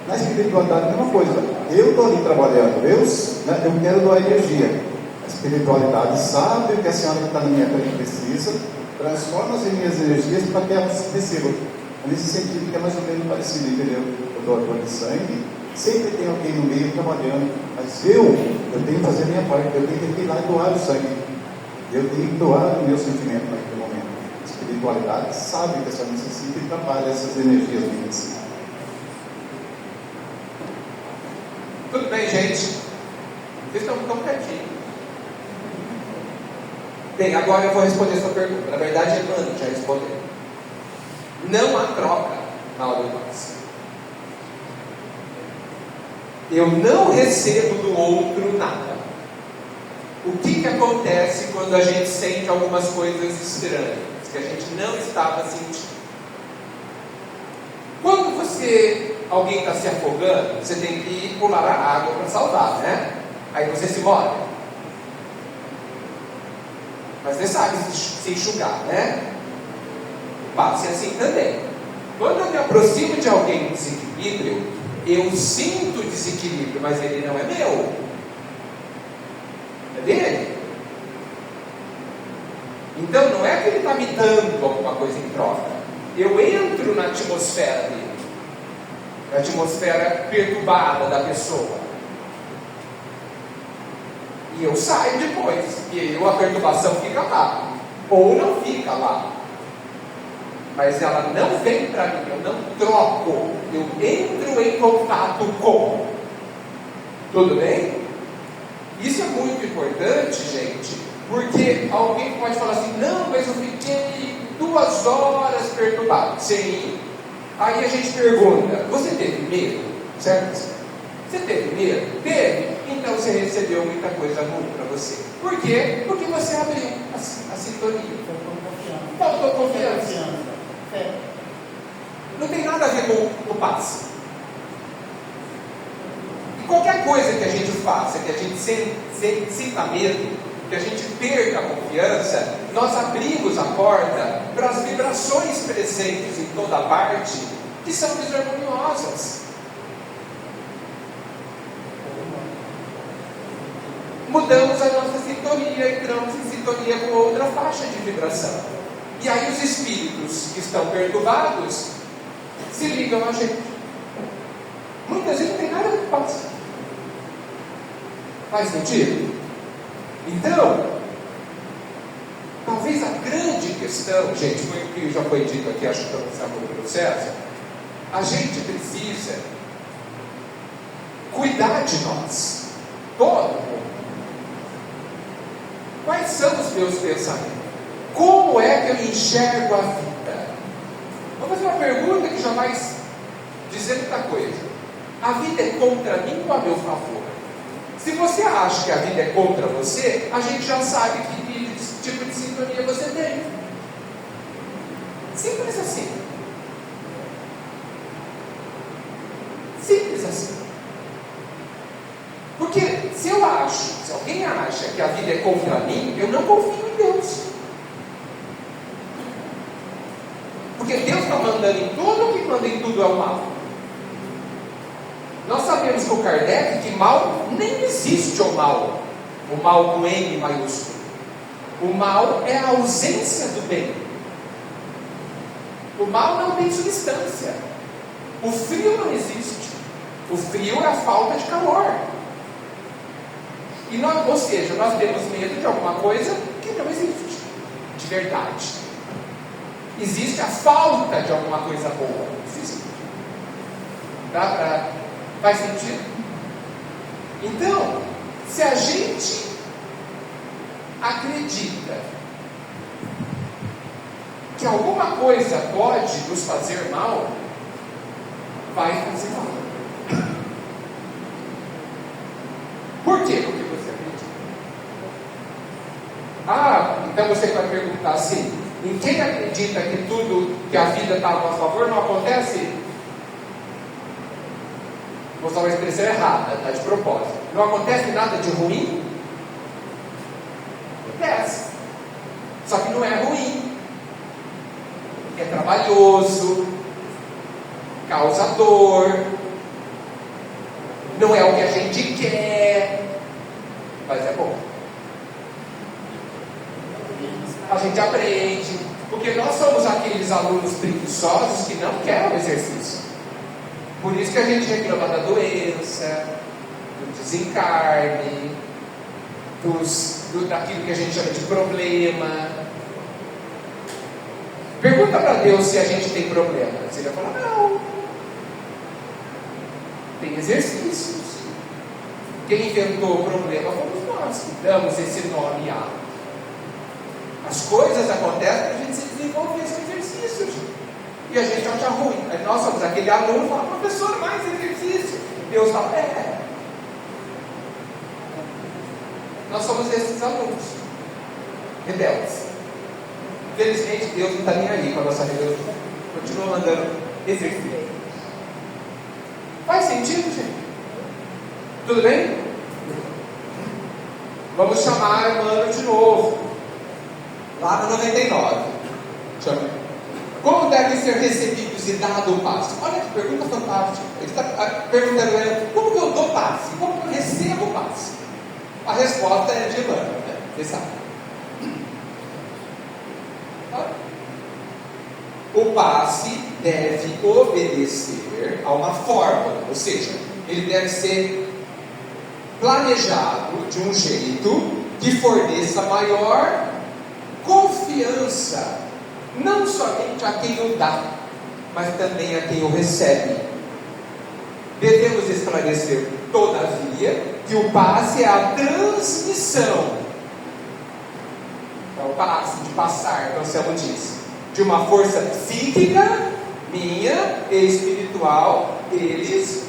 Na espiritualidade, a mesma coisa. Eu estou ali trabalhando, eu quero doar energia. A espiritualidade sabe o que a senhora que está na minha frente precisa, transforma as minhas energias para que ela receba. Nesse sentido que é mais ou menos parecido, entendeu? Eu doador de sangue, sempre tem alguém no meio trabalhando, mas eu tenho que fazer a minha parte, eu tenho que ir lá e doar o sangue. Eu tenho que doar o meu sentimento naquele momento. A espiritualidade sabe que a senhora necessita e trabalha essas energias minhas. Tudo bem, gente? Vocês estão tão pertinho. Bem, agora eu vou responder a sua pergunta. Na verdade, Emmanuel já respondeu. Não há troca na hora do passe. Eu não recebo do outro nada. O que acontece quando a gente sente algumas coisas estranhas, que a gente não estava sentindo? Quando alguém está se afogando, você tem que pular a água para salvar, né? Aí você se molha. Mas você sabe se enxugar, né? Passe assim também. Quando eu me aproximo de alguém em desequilíbrio, Eu sinto desequilíbrio, mas ele não é meu. É dele. Então não é que ele está me dando alguma coisa em troca. Eu entro na atmosfera dele, na atmosfera perturbada da pessoa, e eu saio depois, e aí a perturbação fica lá, ou não fica lá, mas ela não vem para mim, eu não troco, eu entro em contato com. Tudo bem? Isso é muito importante, gente, porque alguém pode falar assim: não, mas eu fiquei 2 horas perturbado. Sim. Aí a gente pergunta: você teve medo? Certo? Você teve medo? Teve? Então você recebeu muita coisa ruim para você. Por quê? Porque você abriu a sintonia. Faltou confiança. Não tem nada a ver com o passe. E qualquer coisa que a gente faça, que a gente sinta medo, que a gente perca a confiança, nós abrimos a porta para as vibrações presentes em toda parte, que são desarmoniosas. Mudamos a nossa sintonia, entramos em sintonia com outra faixa de vibração. E aí os espíritos que estão perturbados se ligam a gente. Muitas vezes não tem nada que passa. Faz sentido? Então, talvez a grande questão, gente, foi o que já foi dito aqui, acho que pelo César, a gente precisa cuidar de nós, todo mundo. Quais são os meus pensamentos? Como é que eu enxergo a vida? Vou fazer uma pergunta que já vai dizer muita coisa. A vida é contra mim ou a meu favor? Se você acha que a vida é contra você, a gente já sabe que tipo de sintonia você tem. Simples assim. Simples assim. Porque se alguém acha que a vida é contra mim, eu não confio em Deus. Porque Deus está mandando em tudo, o que manda em tudo é o mal. Nós sabemos com Kardec que mal nem existe o mal com M maiúsculo. O mal é a ausência do bem. O mal não tem substância. O frio não existe. O frio é a falta de calor. Ou seja, nós temos medo de alguma coisa que não existe, de verdade. Existe a falta de alguma coisa boa. Existe. Faz sentido? Então, se a gente acredita que alguma coisa pode nos fazer mal, vai fazer mal. Por quê? Porque você acredita. Então você vai perguntar assim: em quem acredita que tudo, que a vida está a nosso favor, não acontece? Vou usar uma expressão errada, tá, de propósito. Não acontece nada de ruim? Acontece. Só que não é ruim. É trabalhoso, causa dor, não é o que a gente quer, mas é bom. A gente aprende, porque nós somos aqueles alunos preguiçosos que não querem o exercício. Por isso que a gente reclama da doença, do desencarne, daquilo que a gente chama de problema. Pergunta para Deus se a gente tem problema. Você vai falar: não. Tem exercícios. Quem inventou o problema fomos nós, que damos esse nome a. As coisas acontecem para a gente se desenvolver esse exercício. E a gente acha ruim. Aí nós somos aquele aluno e fala: professor, mais exercício. Deus fala: Nós somos esses alunos rebeldes. Infelizmente Deus não está nem aí com a nossa rebeldia. Continua mandando exercício. Faz sentido, gente? Tudo bem? Vamos chamar Emmanuel de novo. Lá no 99. Chama. Como deve ser recebidos e dado o passe? Olha que pergunta fantástica. Ele está perguntando, como que eu dou passe? Como que eu recebo o passe? A resposta é de Emmanuel, né? Você sabe. O passe deve obedecer a uma fórmula, ou seja, ele deve ser planejado de um jeito que forneça maior confiança, não somente a quem o dá, mas também a quem o recebe. Devemos esclarecer, todavia, que o passe é a transmissão. É o passe de passar, que o Anselmo diz, de uma força psíquica, minha e espiritual, eles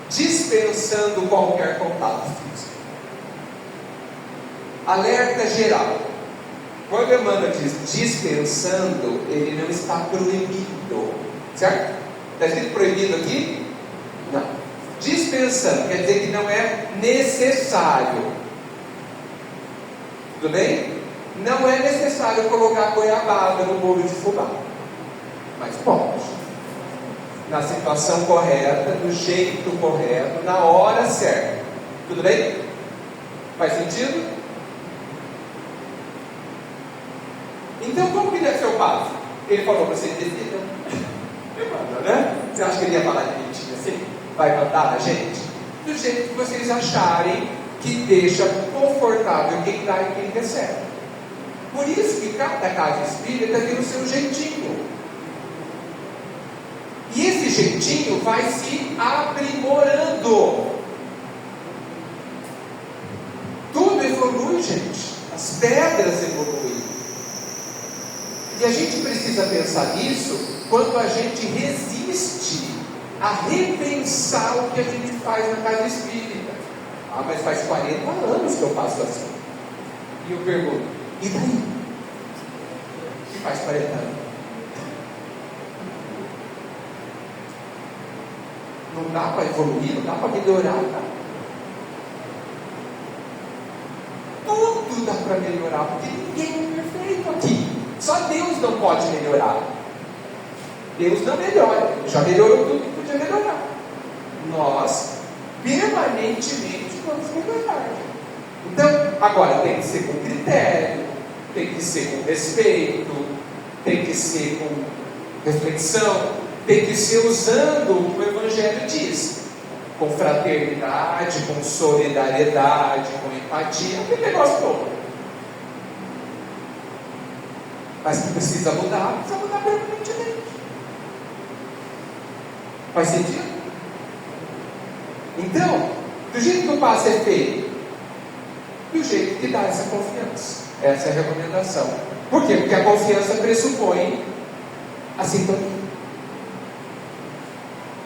dispensando qualquer contato físico. Alerta geral. Quando Emmanuel diz dispensando, ele não está proibido, certo? Está escrito proibido aqui? Não. Dispensando quer dizer que não é necessário. Tudo bem? Não é necessário colocar goiabada no bolo de fubá, mas pode, na situação correta, do jeito correto, na hora certa. Tudo bem? Faz sentido? Então, como que deve ser o passo? Ele falou para vocês decidam. Né? Você acha que ele ia falar direitinho assim? Vai mandar na gente? Do jeito que vocês acharem que deixa confortável quem dá e quem recebe. Por isso que cada casa espírita tem o seu jeitinho. E esse jeitinho vai se aprimorando. Tudo evolui, gente. As pedras evoluem. E a gente precisa pensar nisso quando a gente resiste a repensar o que a gente faz na casa espírita. Ah, mas faz 40 anos que eu faço assim. E eu pergunto, e daí? O que faz 40 anos? Não dá para evoluir, não dá para melhorar, tá? Tudo dá para melhorar, porque ninguém é perfeito aqui. Só Deus não pode melhorar. Deus não melhora, já melhorou tudo que podia melhorar. Nós, permanentemente, vamos melhorar. Então, agora tem que ser com critério, tem que ser com respeito, tem que ser com reflexão, tem que ser usando o que o Evangelho diz, com fraternidade, com solidariedade, com empatia, aquele negócio todo. Mas que precisa mudar permanentemente. Faz sentido? Então, do jeito que o passe é feito, do jeito que dá essa confiança. Essa é a recomendação. Por quê? Porque a confiança pressupõe a sintonia.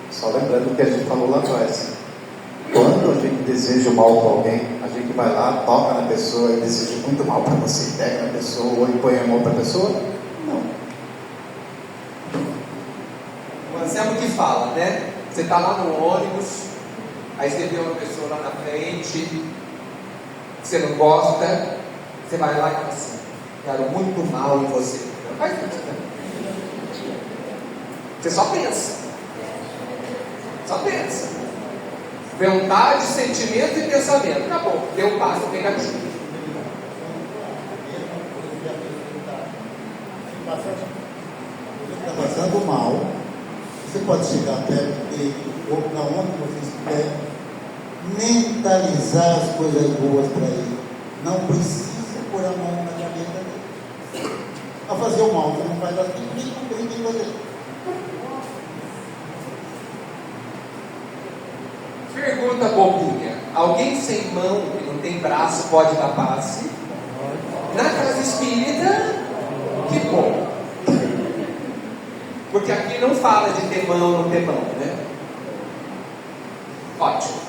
Só lembrando o que a gente falou lá atrás. Quando a gente deseja o mal para alguém, a gente vai lá, toca na pessoa e deseja muito mal para você, pega na pessoa ou impõe a mão para a pessoa? Não. O Anselmo que fala, né? Você está lá no ônibus, aí você vê uma pessoa lá na frente, você não gosta, você vai lá e fala assim, quero muito mal em você. Não faz isso, né? Você só pensa. Só pensa. Vontade, sentimento e pensamento. Acabou. Deu passo negativo. Está passando mal. Você pode chegar perto dele ou para onde você estiver, mentalizar as coisas boas para ele. Não precisa pôr a mão na cabeça dele. A fazer o mal, você não faz assim, mesma coisa que você. Pergunta bobinha. Alguém sem mão, que não tem braço, pode dar passe? Na casa espírita, que bom. Porque aqui não fala de ter mão ou não ter mão, né? Ótimo.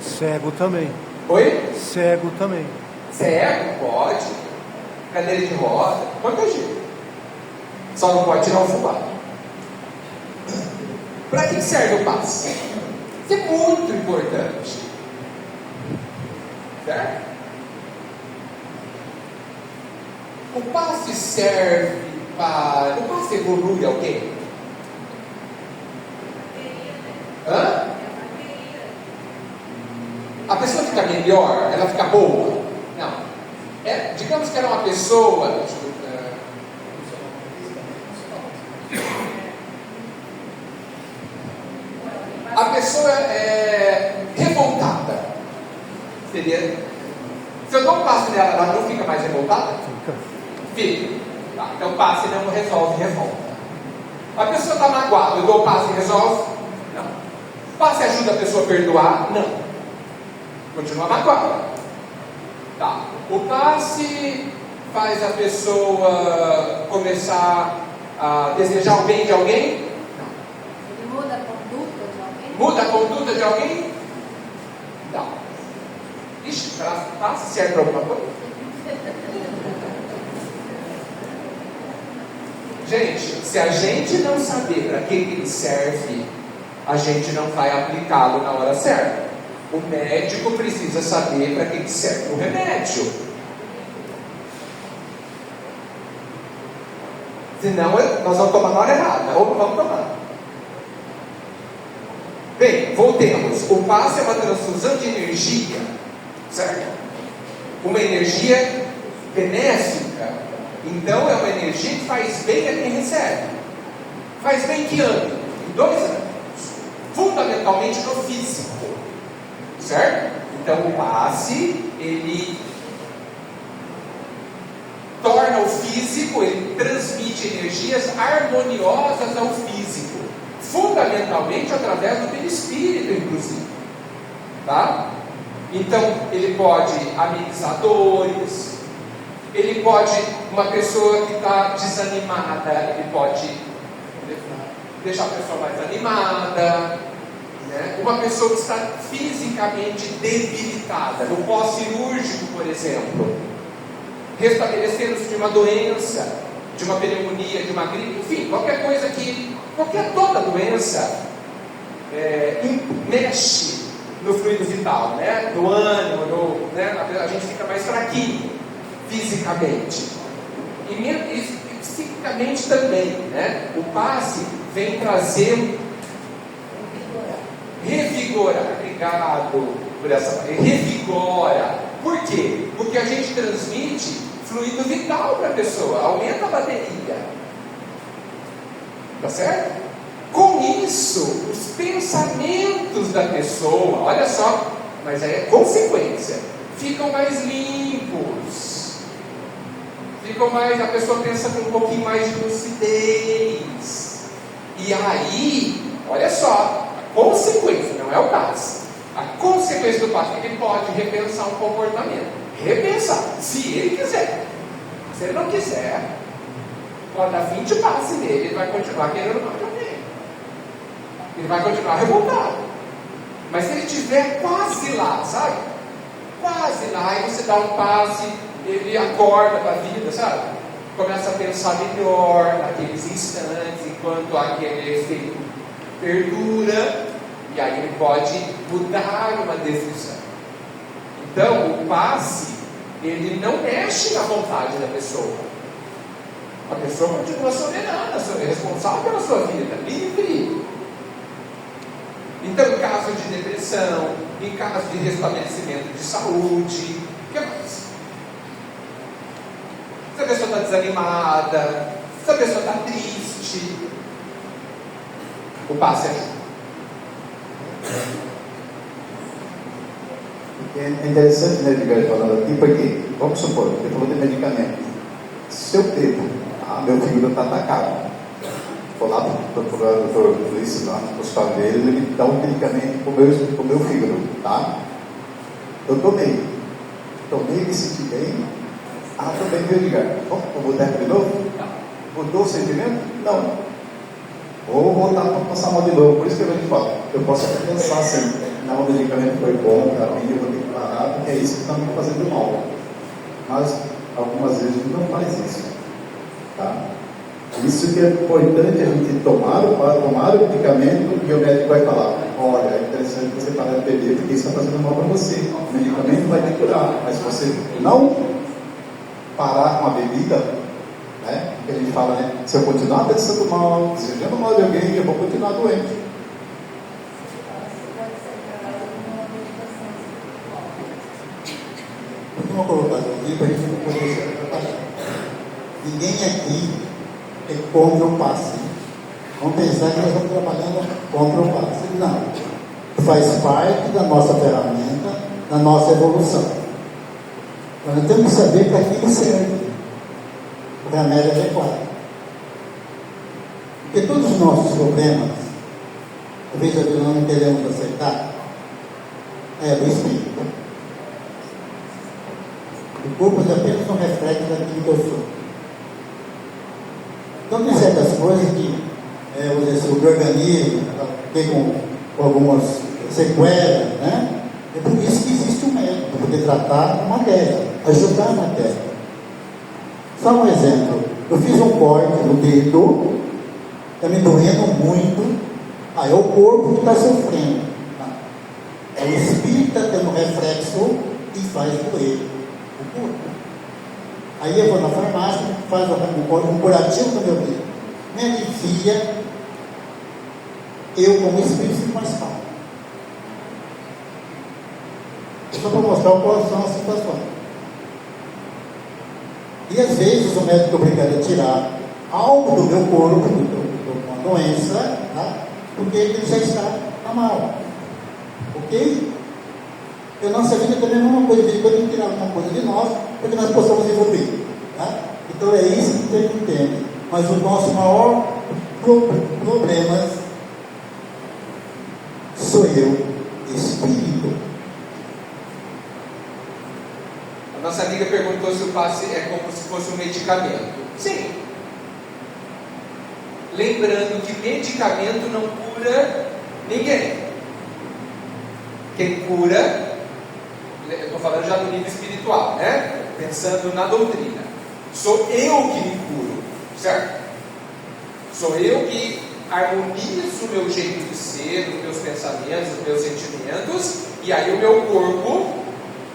Cego também. Oi? Cego também. Cego? Pode. Cadeira de roda, qualquer jeito. Só não pode tirar o fubá. Para que serve o passe? Isso é muito importante. Certo? O passe serve O passe evolui alguém? Hã? A pessoa fica melhor? Ela fica boa? Não. Digamos que era uma pessoa. A pessoa é revoltada. Seria. Se eu dou um passe nela, ela não fica mais revoltada? Fica. Tá, então passe não resolve revolta. A pessoa está magoada, eu dou o passe e resolve? Não. Passe ajuda a pessoa a perdoar? Não. Continua magoada. Tá. O passe faz a pessoa começar a desejar o bem de alguém? Não. Ele muda a conduta de alguém? Muda a conduta de alguém? Não. Ixi, passe serve para alguma coisa? Gente, se a gente não saber para que ele serve, a gente não vai aplicá-lo na hora certa. O médico precisa saber para que serve o remédio. Senão nós vamos tomar na hora errada, ou não vamos tomar. Bem, voltemos. O passe é uma transfusão de energia, certo? Uma energia benéfica. Então é uma energia que faz bem a quem recebe. Faz bem que âmbito? Em 2 âmbitos. Fundamentalmente no físico. Certo? Então o passe, ele torna o físico, ele transmite energias harmoniosas ao físico. Fundamentalmente através do perispírito, inclusive. Tá? Então ele pode amenizar dores. Ele pode, uma pessoa que está desanimada, ele pode deixar a pessoa mais animada, né? Uma pessoa que está fisicamente debilitada, no pós-cirúrgico, por exemplo, restabelecendo-se de uma doença, de uma pneumonia, de uma gripe, enfim, toda doença mexe no fluido vital, né? No ânimo, né? A gente fica mais fraquinho fisicamente e psiquicamente também, né? O passe vem trazer revigorar. Obrigado por essa palavra. Revigora. Por quê? Porque a gente transmite fluido vital para a pessoa, aumenta a bateria, tá certo? Com isso, os pensamentos da pessoa, olha só, mas aí é consequência, ficam mais limpos. A pessoa pensa com um pouquinho mais de lucidez. E aí, olha só, a consequência, não é o passe. A consequência do passe, ele pode repensar um comportamento. Repensar, se ele quiser. Se ele não quiser, pode dar 20 passes nele, ele vai continuar querendo mais de alguém. Ele vai continuar revoltado. Mas se ele estiver quase lá, sabe? Quase lá, aí você dá um passe, ele acorda para a vida, sabe? Começa a pensar melhor naqueles instantes, enquanto aquele efeito perdura, e aí ele pode mudar uma decisão. Então, o passe, ele não mexe na vontade da pessoa. A pessoa continua soberana, é responsável pela sua vida, livre. Então, em caso de depressão, em caso de restabelecimento de saúde, o que mais? Se a pessoa está desanimada, se a pessoa está triste, o passe ajuda. É interessante, né, Edgar, falando aqui, porque, vamos supor, você falou de medicamento. Se eu devo, meu fígado está atacado, vou lá para o doutor Luiz, lá no hospital dele, ele me dá um medicamento para o meu fígado, tá? Eu tomei, me senti bem. Também veio ligar. Vamos para o boteco de novo? Mudou o sentimento? Não. Ou voltar para passar mal de novo. Por isso que eu te falo, eu posso até pensar assim, não, o medicamento foi bom para mim, eu vou ter que parar, porque é isso que está me fazendo mal. Mas algumas vezes não faz isso. Tá? Isso que é importante a gente tomar o medicamento, e o médico vai falar, olha, é interessante você parar de beber, porque isso está fazendo mal para você. O medicamento vai te curar, mas se você não parar com a bebida, né? Que a gente fala, né? Se eu continuar pensando mal, desejando mal de alguém, eu vou continuar doente. Uma colocação aqui para a gente não poder ser atrapalhado. Ninguém aqui é contra o passe. Vamos pensar que nós estamos trabalhando contra o passe. Não. Faz parte da nossa ferramenta, da nossa evolução. Então, nós temos que saber para que ele serve. O remédio adequado. Porque todos os nossos problemas, talvez nós não queremos aceitar, é do espírito. O corpo é apenas um reflexo daquilo que eu sou. Então, tem certas coisas que o organismo tem com algumas sequelas, né? É por isso que existe um médico, para poder tratar a matéria, ajudar a matéria. Só um exemplo. Eu fiz um corte no dedo, está me doendo muito. É o corpo que está sofrendo. É o espírito que está tendo reflexo e faz doer. Aí eu vou na farmácia, faz um curativo no meu dedo, me alivia, eu como espírito fico mais calmo. Só para mostrar quais são as situações. E às vezes o médico é obrigado a tirar algo do meu corpo, uma doença, tá? Porque ele já está mal. Ok? E a nossa vida também é uma coisa, de quando tirar alguma coisa de nós, para que nós possamos evoluir. Tá? Então é isso que tem que entender. Mas o nosso maior problema sou eu, espírito. A nossa amiga perguntou se o passe é como se fosse um medicamento. Sim. Lembrando que medicamento não cura ninguém. Quem cura, eu estou falando já do nível espiritual, né? Pensando na doutrina. Sou eu que me curo, certo? Sou eu que harmonizo o meu jeito de ser, os meus pensamentos, os meus sentimentos, e aí o meu corpo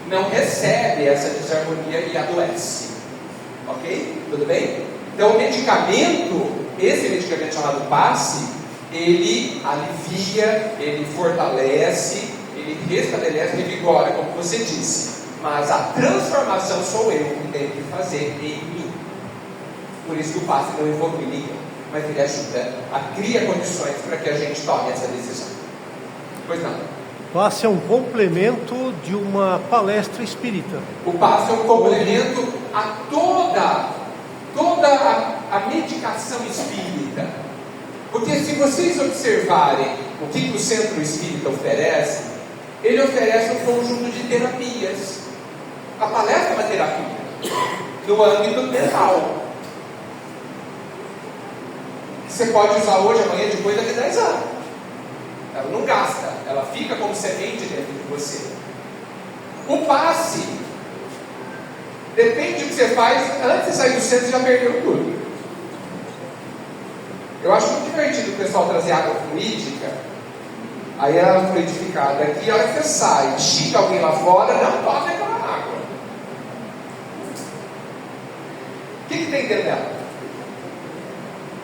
não recebe essa desarmonia e adoece. Ok? Tudo bem? Então o medicamento, esse medicamento chamado passe, ele alivia, ele fortalece, ele restabelece, revigora, como você disse. Mas a transformação sou eu que tenho que fazer em mim. Por isso que o passe não evolui ninguém, mas ele ajuda a criar condições para que a gente tome essa decisão. Pois não. O passe é um complemento de uma palestra espírita. O passe é um complemento a toda a medicação espírita. Porque se vocês observarem o que o centro espírita oferece, ele oferece um conjunto de terapias. A palestra é uma terapia no âmbito mental. Você pode usar hoje, amanhã, depois daqui a 10 anos. Ela não gasta, ela fica como semente dentro de você. O passe depende do que você faz. Antes de sair do centro, você já perdeu tudo. Eu acho muito divertido o pessoal trazer água fluídica. Aí ela é fluidificada aqui, a hora que você sai, xinga alguém lá fora, não tome aquela água. O que tem dentro dela?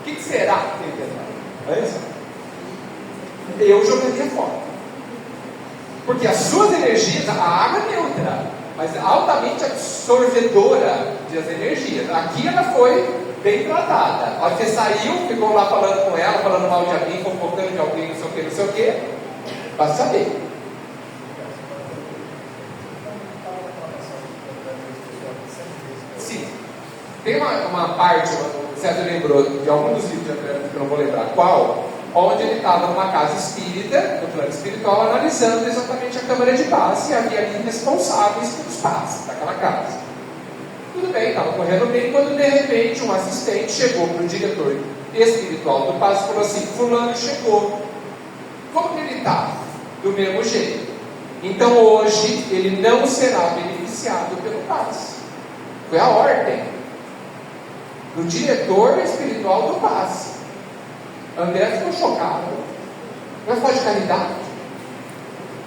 O que será que tem dentro dela? É isso? Eu jogaria fora. Porque as suas energias, a água é neutra, mas altamente absorvedora das energias. Aqui ela foi bem tratada. A hora que você saiu, ficou lá falando com ela, falando mal de alguém, fofocando de alguém, não sei o que, para saber. Sim. Tem uma parte, o César lembrou de algum dos livros, que eu não vou lembrar qual, onde ele estava numa casa espírita, no plano espiritual, analisando exatamente a Câmara de Paz, e havia ali responsáveis pelos passes daquela casa. Tudo bem, estava correndo bem, quando de repente um assistente chegou para o diretor espiritual do passe e falou assim: fulano chegou. Como que ele está? Do mesmo jeito. Então hoje ele não será beneficiado pelo passe. Foi a ordem do diretor espiritual do passe. André ficou chocado. Mas pode caridade?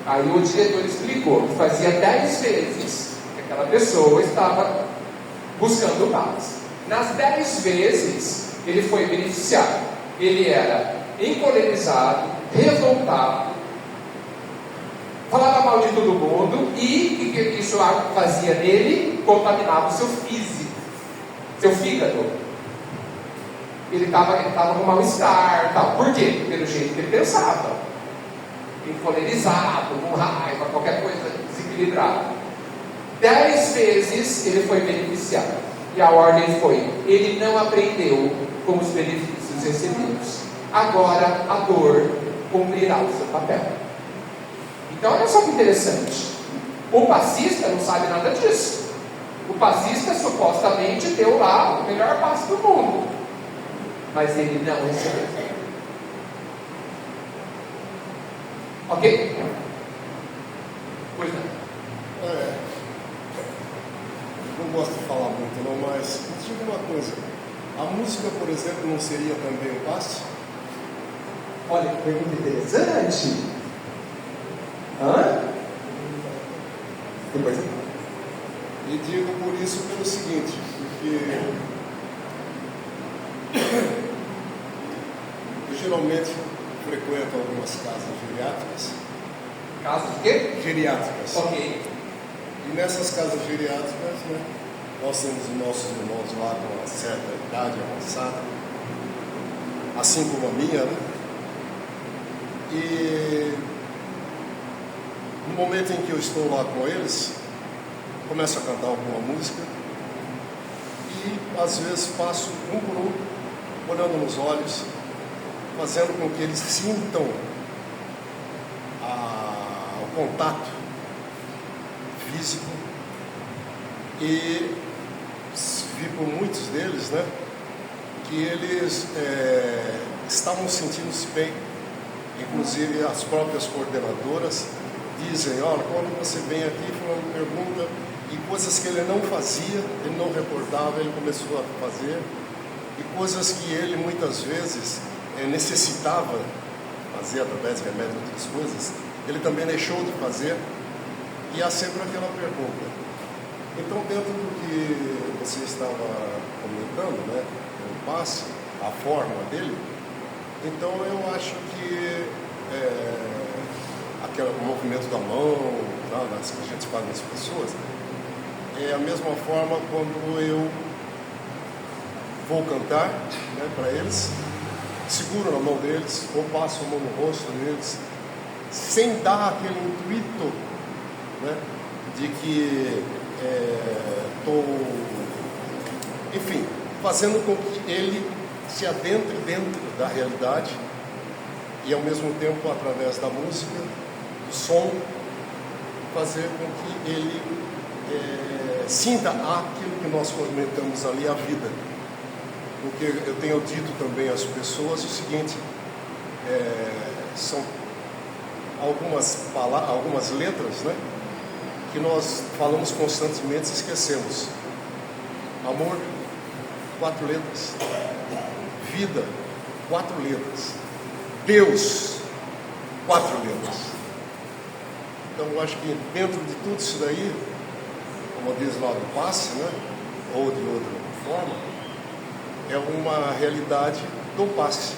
Aí o diretor explicou que fazia 10 vezes que aquela pessoa estava buscando o passe. Nas 10 vezes, ele foi beneficiado. Ele era encolerizado, revoltado, falava mal de todo mundo, e o que isso fazia nele? Contaminava o seu físico, seu fígado. Ele estava com mal-estar, tal. Por quê? Pelo jeito que ele pensava, encolerizado, com raiva, qualquer coisa desequilibrada. 10 vezes ele foi beneficiado, e a ordem foi: ele não aprendeu com os benefícios recebidos, agora a dor cumprirá o seu papel. Então olha só que interessante, o passista não sabe nada disso. O passista supostamente deu lá o melhor passe do mundo, mas ele não recebeu. Ok? Pois não. Não gosto de falar muito não, mas diga uma coisa, a música, por exemplo, não seria também um passe? Olha que pergunta interessante. Depois. E digo por isso pelo seguinte, porque eu geralmente frequento algumas casas geriátricas. Caso de quê? Geriátricas. Ok. E nessas casas geriátricas, né, nós temos os nossos irmãos lá com uma certa idade avançada, assim como a minha, né? E no momento em que eu estou lá com eles, começo a cantar alguma música e às vezes passo um por um, olhando nos olhos, fazendo com que eles sintam o contato físico, e vi por muitos deles, né, que eles estavam sentindo-se bem. Inclusive as próprias coordenadoras dizem: olha, quando você vem aqui, falando pergunta, e coisas que ele não fazia, ele não recordava, ele começou a fazer, e coisas que ele muitas vezes necessitava fazer através de remédio e outras coisas, ele também deixou de fazer. E há sempre aquela pergunta. Então, dentro do que você estava comentando, né, o passe, a forma dele, então eu acho que aquele movimento da mão, que a gente faz nas pessoas, é a mesma forma quando eu vou cantar, né, para eles, seguro na mão deles, ou passo a mão no rosto deles, sem dar aquele intuito, né, de que estou, enfim, fazendo com que ele se adentre dentro da realidade, e ao mesmo tempo, através da música, do som, fazer com que ele sinta aquilo que nós comentamos ali, a vida. Porque eu tenho dito também às pessoas o seguinte: são algumas letras, né, que nós falamos constantemente e esquecemos. Amor, 4 letras. Vida, 4 letras. Deus, 4 letras. Então eu acho que dentro de tudo isso daí, como diz lá do passe, né, ou de outra forma, é uma realidade do passe,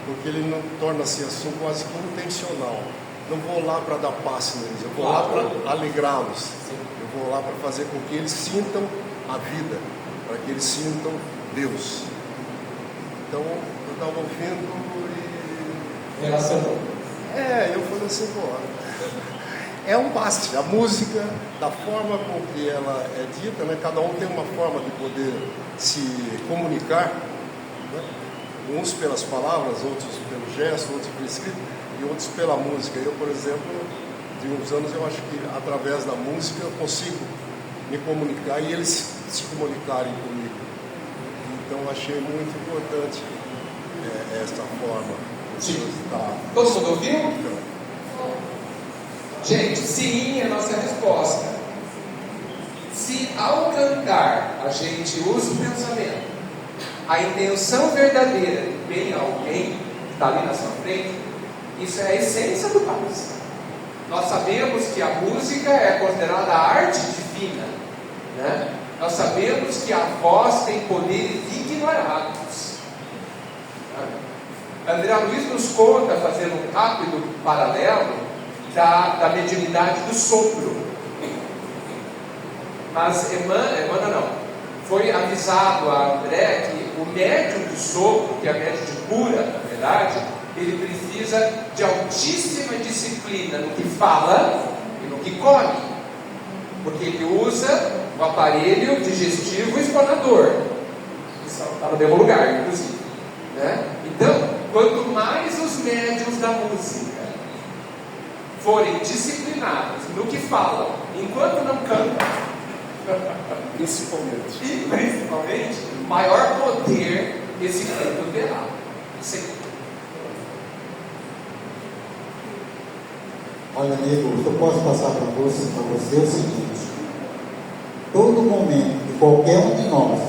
porque ele não torna-se assim quase que intencional. Não vou lá para dar passe neles, eu vou lá para alegrá-los, eu vou lá para fazer com que eles sintam a vida, para que eles sintam Deus. Então eu estava ouvindo e Relacionou. eu falei assim, pô, é um passe. A música, da forma com que ela é dita, né, cada um tem uma forma de poder se comunicar, né, uns pelas palavras, outros pelo gesto, outros pelo escrito, e outros pela música. Eu, por exemplo, de uns anos, eu acho que através da música eu consigo me comunicar e eles se comunicarem comigo. Então achei muito importante esta forma. Sim. Tá. Todo mundo ouviu? Gente, sim é a nossa resposta. Se ao cantar a gente usa o pensamento, a intenção verdadeira de bem a alguém que está ali na sua frente, isso é a essência do passe. Nós sabemos que a música é considerada a arte divina, né? Nós sabemos que a voz tem poderes ignorados. André Luiz nos conta, fazendo um rápido paralelo, da mediunidade do sopro. Mas Emmanuel não. Foi avisado a André que o médium do sopro, que é médium de cura, na verdade, ele precisa de altíssima disciplina no que fala e no que come, porque ele usa o aparelho digestivo explanador, que está no mesmo lugar, inclusive, né? Então, quanto mais os médiuns da música forem disciplinados no que falam, enquanto não cantam, principalmente, maior poder esse canto terá. Olha, amigo, eu posso passar para você o seguinte: todo momento que qualquer um de nós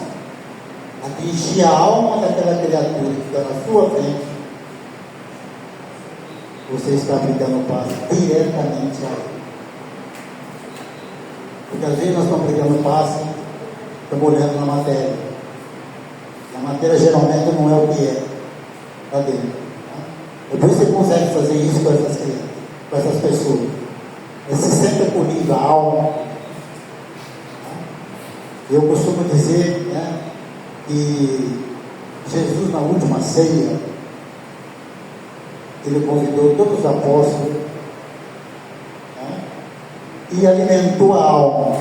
atingir a alma daquela criatura que está na sua frente, você está aplicando o passe diretamente a ele. Porque às vezes nós estamos aplicando o passe, estamos olhando na matéria. A matéria geralmente não é o que é lá dentro. Depois você consegue fazer isso com essas crianças, com essas pessoas. Eles se sentem acolhidos, a alma. Eu costumo dizer, né, que Jesus, na última ceia, ele convidou todos os apóstolos, né, e alimentou a alma,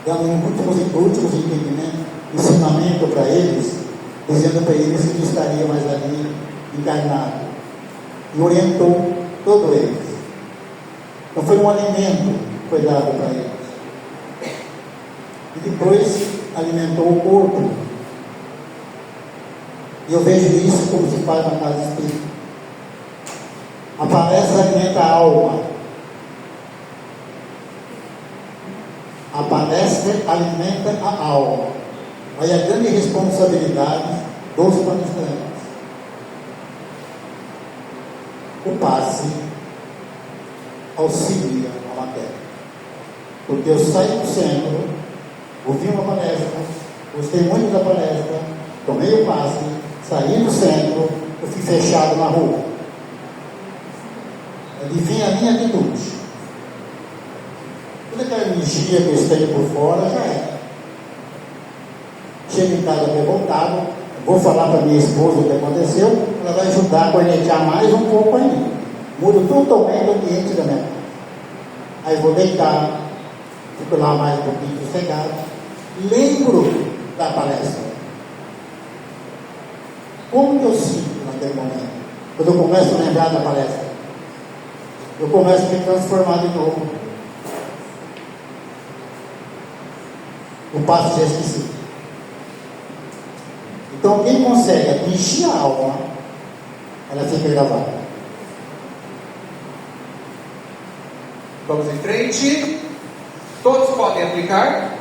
dando últimos ensinamento para eles, dizendo para eles que estaria mais ali encarnado, e orientou todos eles. Então foi um alimento que foi dado para eles. E depois alimentou o corpo. E eu vejo isso como se faz na casa espírita. A palestra alimenta a alma. A palestra alimenta a alma. Aí a grande responsabilidade dos palestrantes. O passe auxilia a matéria. Porque eu saio do centro, ouvi uma palestra, gostei muito da palestra, tomei o passe, saí do centro, eu fui fechado na rua. Adivinha a minha atitude. Toda aquela energia que eu esteja por fora já é. Chego em casa revoltado, vou falar para minha esposa o que aconteceu, ela vai ajudar a cornetear mais um pouco ainda. Mudo totalmente o ambiente da minha casa. Aí vou deitar, fico lá mais um pouquinho sossegado, lembro da palestra. Como que eu sinto naquele momento? Quando eu começo a lembrar da palestra, eu começo a me transformar de novo. O passo já esqueci. Então, quem consegue atingir a alma, ela fica gravada. Vamos em frente. Todos podem aplicar?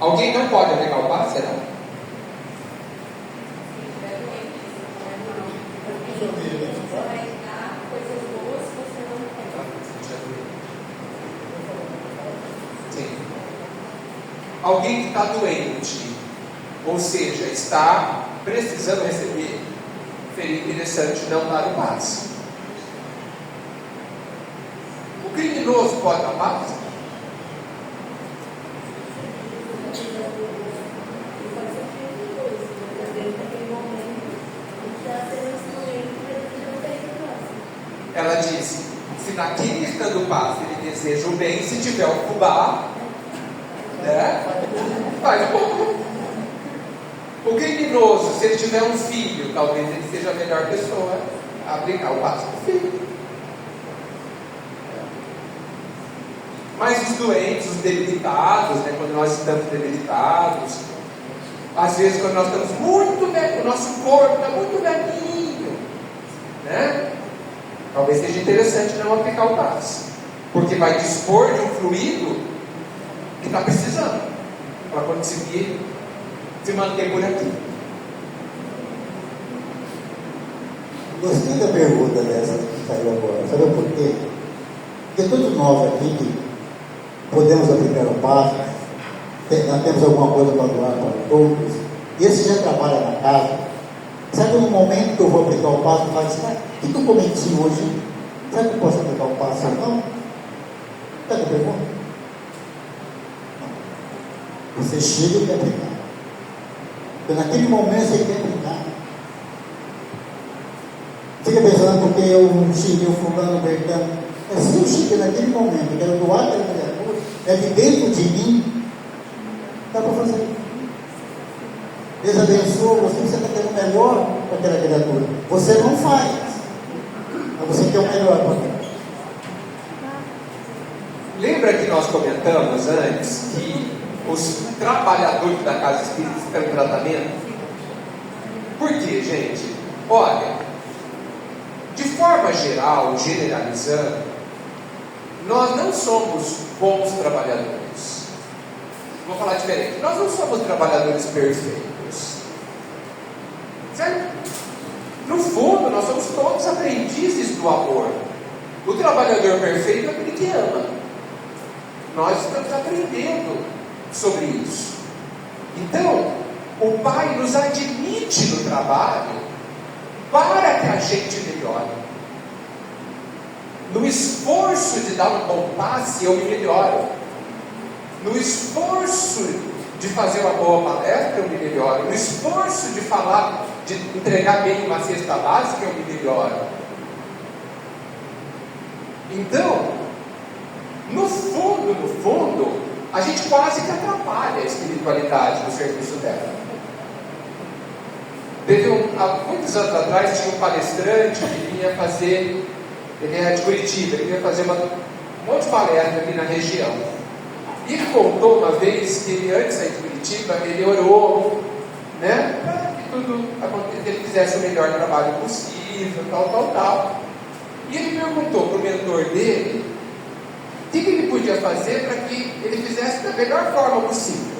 Alguém não pode aplicar o passe, será? Sim. Alguém que está doente, ou seja, está precisando receber, seria interessante não dar o passe. O criminoso pode dar passe? Ela disse: se naquele estando passe ele deseja o bem, se tiver o fubá, né, faz o bom. O criminoso, se ele tiver um filho, talvez ele seja a melhor pessoa a aplicar o passe do filho. Mas os doentes, os debilitados, né, quando nós estamos debilitados, às vezes quando nós estamos muito velhos, o nosso corpo está muito velhinho, né? Talvez seja interessante não aplicar o passe, porque vai dispor de um fluido que está precisando para conseguir se manter por aqui. Gostei da pergunta dessa que saiu agora. Sabe por quê? Porque todos nós aqui que podemos aplicar o passo, nós temos alguma coisa para doar para outros, e esse já trabalha na casa, sabe no momento que eu vou aplicar o passo, fala assim, o que eu cometi hoje? Será que eu posso aplicar o passo ou não? Pega a pergunta. Não. Você chega e quer aplicar. Porque naquele momento você quer aplicar. Fica pensando porque eu cheguei o fulano, o Bertano. Se eu cheguei naquele momento, eu quero doar aquela criatura, é de dentro de mim, dá para fazer. Deus abençoa você, você está querendo o melhor para aquela criatura. Você não faz, mas você quer o melhor para ela. Lembra que nós comentamos antes que os trabalhadores da casa espírita estão em tratamento? Por quê, gente? Olha, de forma geral, generalizando, nós não somos bons trabalhadores. Vou falar diferente. Nós não somos trabalhadores perfeitos. Certo? No fundo, nós somos todos aprendizes do amor. O trabalhador perfeito é aquele que ama. Nós estamos aprendendo sobre isso. Então, o Pai nos admite no trabalho para que a gente melhore. No esforço de dar um bom passe, eu me melhoro. No esforço de fazer uma boa palestra, eu me melhoro. No esforço de falar, de entregar bem uma cesta básica, eu me melhoro. Então, no fundo, a gente quase que atrapalha a espiritualidade no serviço dela. Há muitos anos atrás, tinha um palestrante que vinha fazer, ele era de Curitiba, ele vinha fazer um monte de palestra aqui na região. E ele contou uma vez que ele, antes de sair de Curitiba, ele orou, né, para que tudo acontecesse, ele fizesse o melhor trabalho possível, tal. E ele perguntou para o mentor dele o que ele podia fazer para que ele fizesse da melhor forma possível.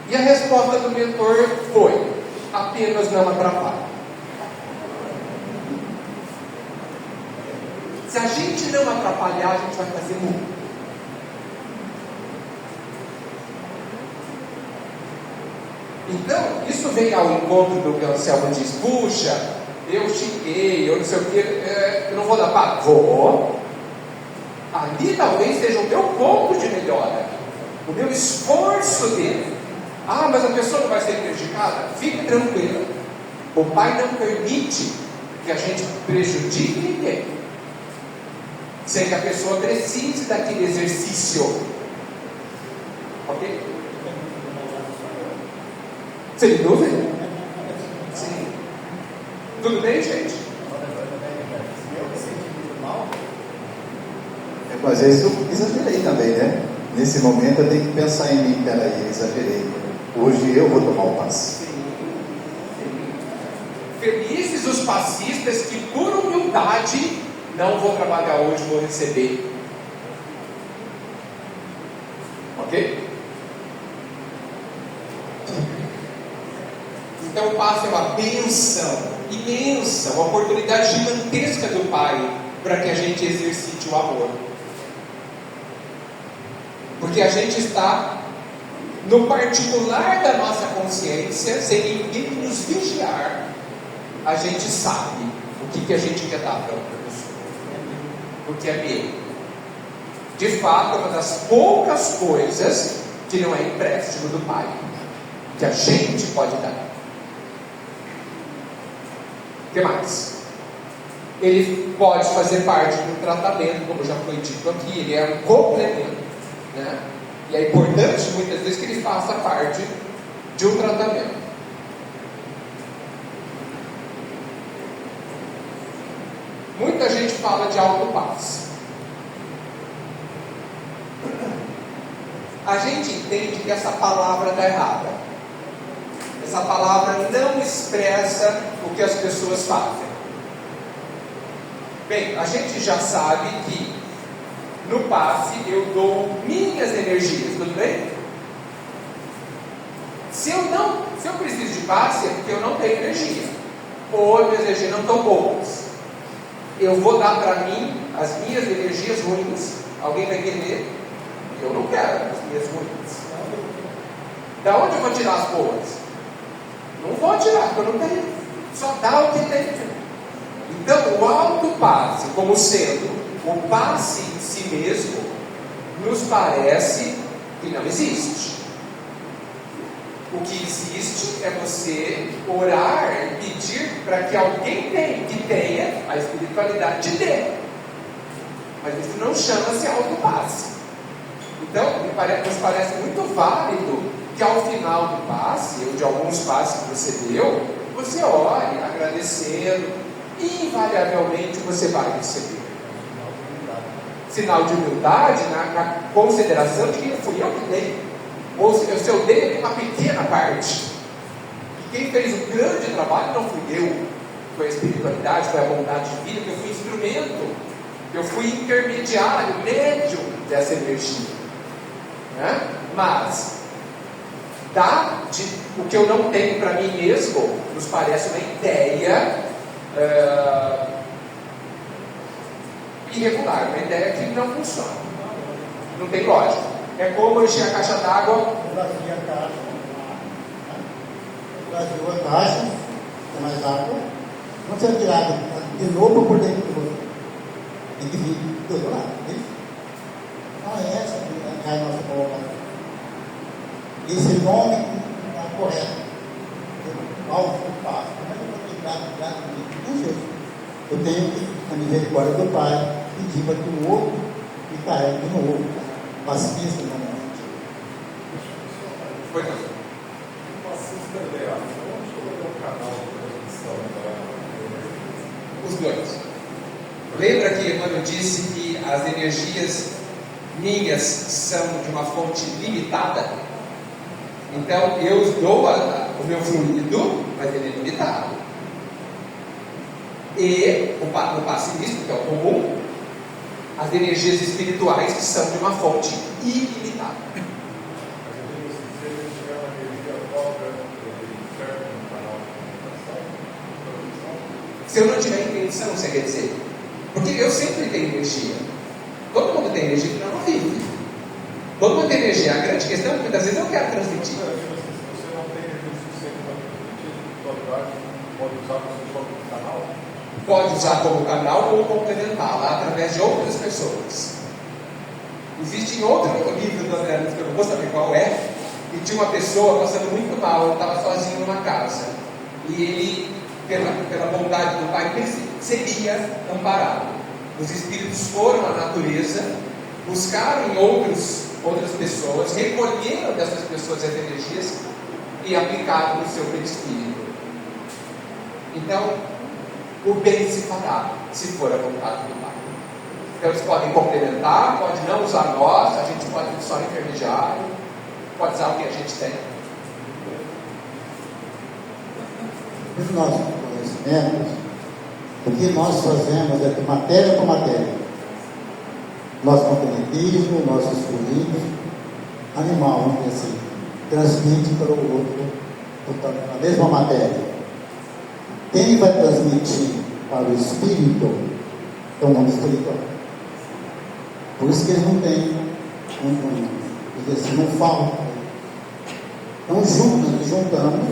E a resposta do mentor foi: apenas não atrapalhe. Se a gente não atrapalhar, a gente vai fazer muito. Então, isso vem ao encontro do que o Anselmo diz: puxa, eu xinguei, eu não sei o que, eu não vou dar papo. Vou. Ali talvez seja o meu ponto de melhora, o meu esforço dele. Ah, mas a pessoa não vai ser prejudicada? Fique tranquila. O Pai não permite que a gente prejudique ninguém, sem que a pessoa precise daquele exercício. Ok? Sem dúvida? Sim. Tudo bem, gente? Mas às vezes eu exagerei também, né? Nesse momento eu tenho que pensar em mim, peraí, eu exagerei. Hoje eu vou tomar o passe. Sim. Felizes os passistas que, por humildade, não vou trabalhar hoje, vou receber. Ok? Então o passe é uma bênção imensa, uma oportunidade gigantesca do Pai para que a gente exercite o amor. Porque a gente está no particular da nossa consciência, sem ninguém nos vigiar, a gente sabe o que a gente quer dar para outra pessoa, porque é meu. De fato, é uma das poucas coisas que não é empréstimo do Pai, que a gente pode dar. O que mais? Ele pode fazer parte do tratamento, como já foi dito aqui, ele é um complemento, né? E é importante muitas vezes que ele faça parte de um tratamento. Muita gente fala de autopasse. A gente entende que essa palavra está errada. Essa palavra não expressa o que as pessoas fazem. Bem, a gente já sabe que no passe eu dou minhas energias, tudo bem? Se eu preciso de passe é porque eu não tenho energia, ou minhas energias não estão boas. Eu vou dar para mim as minhas energias ruins. Alguém vai querer? Eu não quero as minhas ruins. Da onde eu vou tirar as boas? Não vou tirar, porque eu não tenho. Só dá o que tem. Então, o autopasse, como sendo o passe em si mesmo, nos parece que não existe. O que existe é você orar e pedir para que alguém que tenha a espiritualidade te dê. Mas isso não chama-se autopasse. Então, nos parece muito válido que ao final do passe, ou de alguns passes que você deu, você ore agradecendo e invariavelmente você vai receber. Sinal de humildade na consideração de que fui eu que dei. Ou seja, se eu dei uma pequena parte. E quem fez o grande trabalho não fui eu. Foi a espiritualidade, foi a bondade divina, que eu fui instrumento. Eu fui intermediário, médium dessa energia. Né? Mas o que eu não tenho para mim mesmo nos parece uma ideia irregular, uma ideia que não funciona, não tem lógica. É como encher a caixa d'água. Vazio a caixa, tem mais água, não precisa tirar de novo por dentro do outro. Tem que vir do outro lado, é isso? Não é essa que é a nossa colocação. Esse nome está correto. Alto passo. Como é que eu vou ter grato comigo? Não sei. Eu tenho que, na misericórdia do Pai, pedir para que o outro me carregue de novo. Paciência no momento. Foi não. Os dois. Lembra que Emmanuel disse que as energias minhas são de uma fonte limitada? Então eu dou o meu fluido, mas ele é limitado. E o passe misto, que é o comum, as energias espirituais que são de uma fonte ilimitada. Se eu não tiver intenção, você quer dizer? Porque eu sempre tenho energia. Todo mundo tem energia, que não vive. Todo mundo tem energia. A grande questão é que muitas vezes eu quero transmitir. Se você não tem energia suficiente para transmitir, pode usar como canal? Pode usar como canal ou complementá-la através de outras pessoas. Existe outro livro do André Luiz, que eu não vou saber qual é, e tinha uma pessoa passando muito mal, ele estava sozinho numa casa. E ele, pela bondade do Pai, seria amparado. Os espíritos foram à natureza, buscaram em outras pessoas, recolheram dessas pessoas as energias e aplicaram no seu perispírito. Então, o bem se fará, se for a vontade do Pai. Então, eles podem complementar, pode não usar nós, a gente pode ser só intermediário, pode usar o que a gente tem. Os nossos conhecimentos, o que nós fazemos é de matéria com matéria. Nosso componentismo, nossos fluidos, animal, vamos dizer assim, transmite para o outro a mesma matéria. Quem vai transmitir para o espírito é o mundo espiritual. Por isso que eles não têm, não falam. Então juntamos,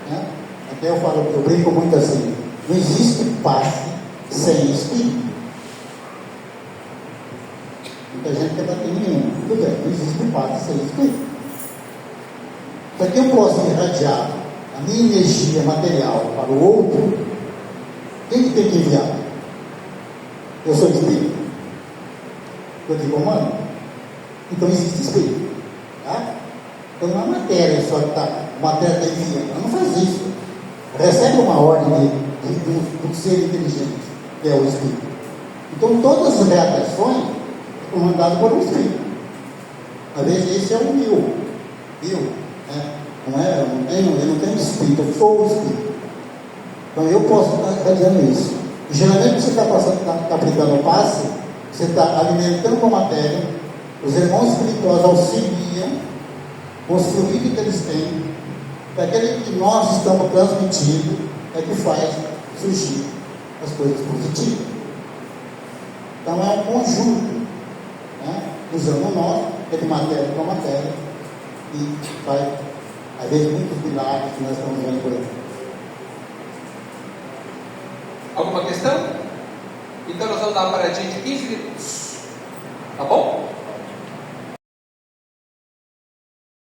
né? Até eu brinco muito assim, não existe passe sem espírito. Muita gente quer bater em mim, tudo bem, não existe passe sem espírito. Para que eu possa irradiar a minha energia material para o outro, quem que tem que enviar? Eu sou espírito. Eu te comando? Então existe espírito. Tá? Então não é matéria só que está, matéria está enviando. Ela não faz isso. Recebe uma ordem do ser inteligente, que é o espírito. Então todas as reações são comandadas por um espírito. Às vezes esse é o meu. Né? Não é? Eu não tenho espírito, eu sou o espírito. Então eu posso estar dizendo isso. E geralmente você está aplicando o passe, você está alimentando a matéria, os irmãos espirituais auxiliam com os fluidos que eles têm, daquele que nós estamos transmitindo, é que faz surgir as coisas positivas. Então é um conjunto, né? Usando nós, que é de matéria com matéria, e vai haver muitos milagres que nós estamos vendo por aí. Alguma questão? Então nós vamos dar uma paradinha de 15 minutos. Tá bom?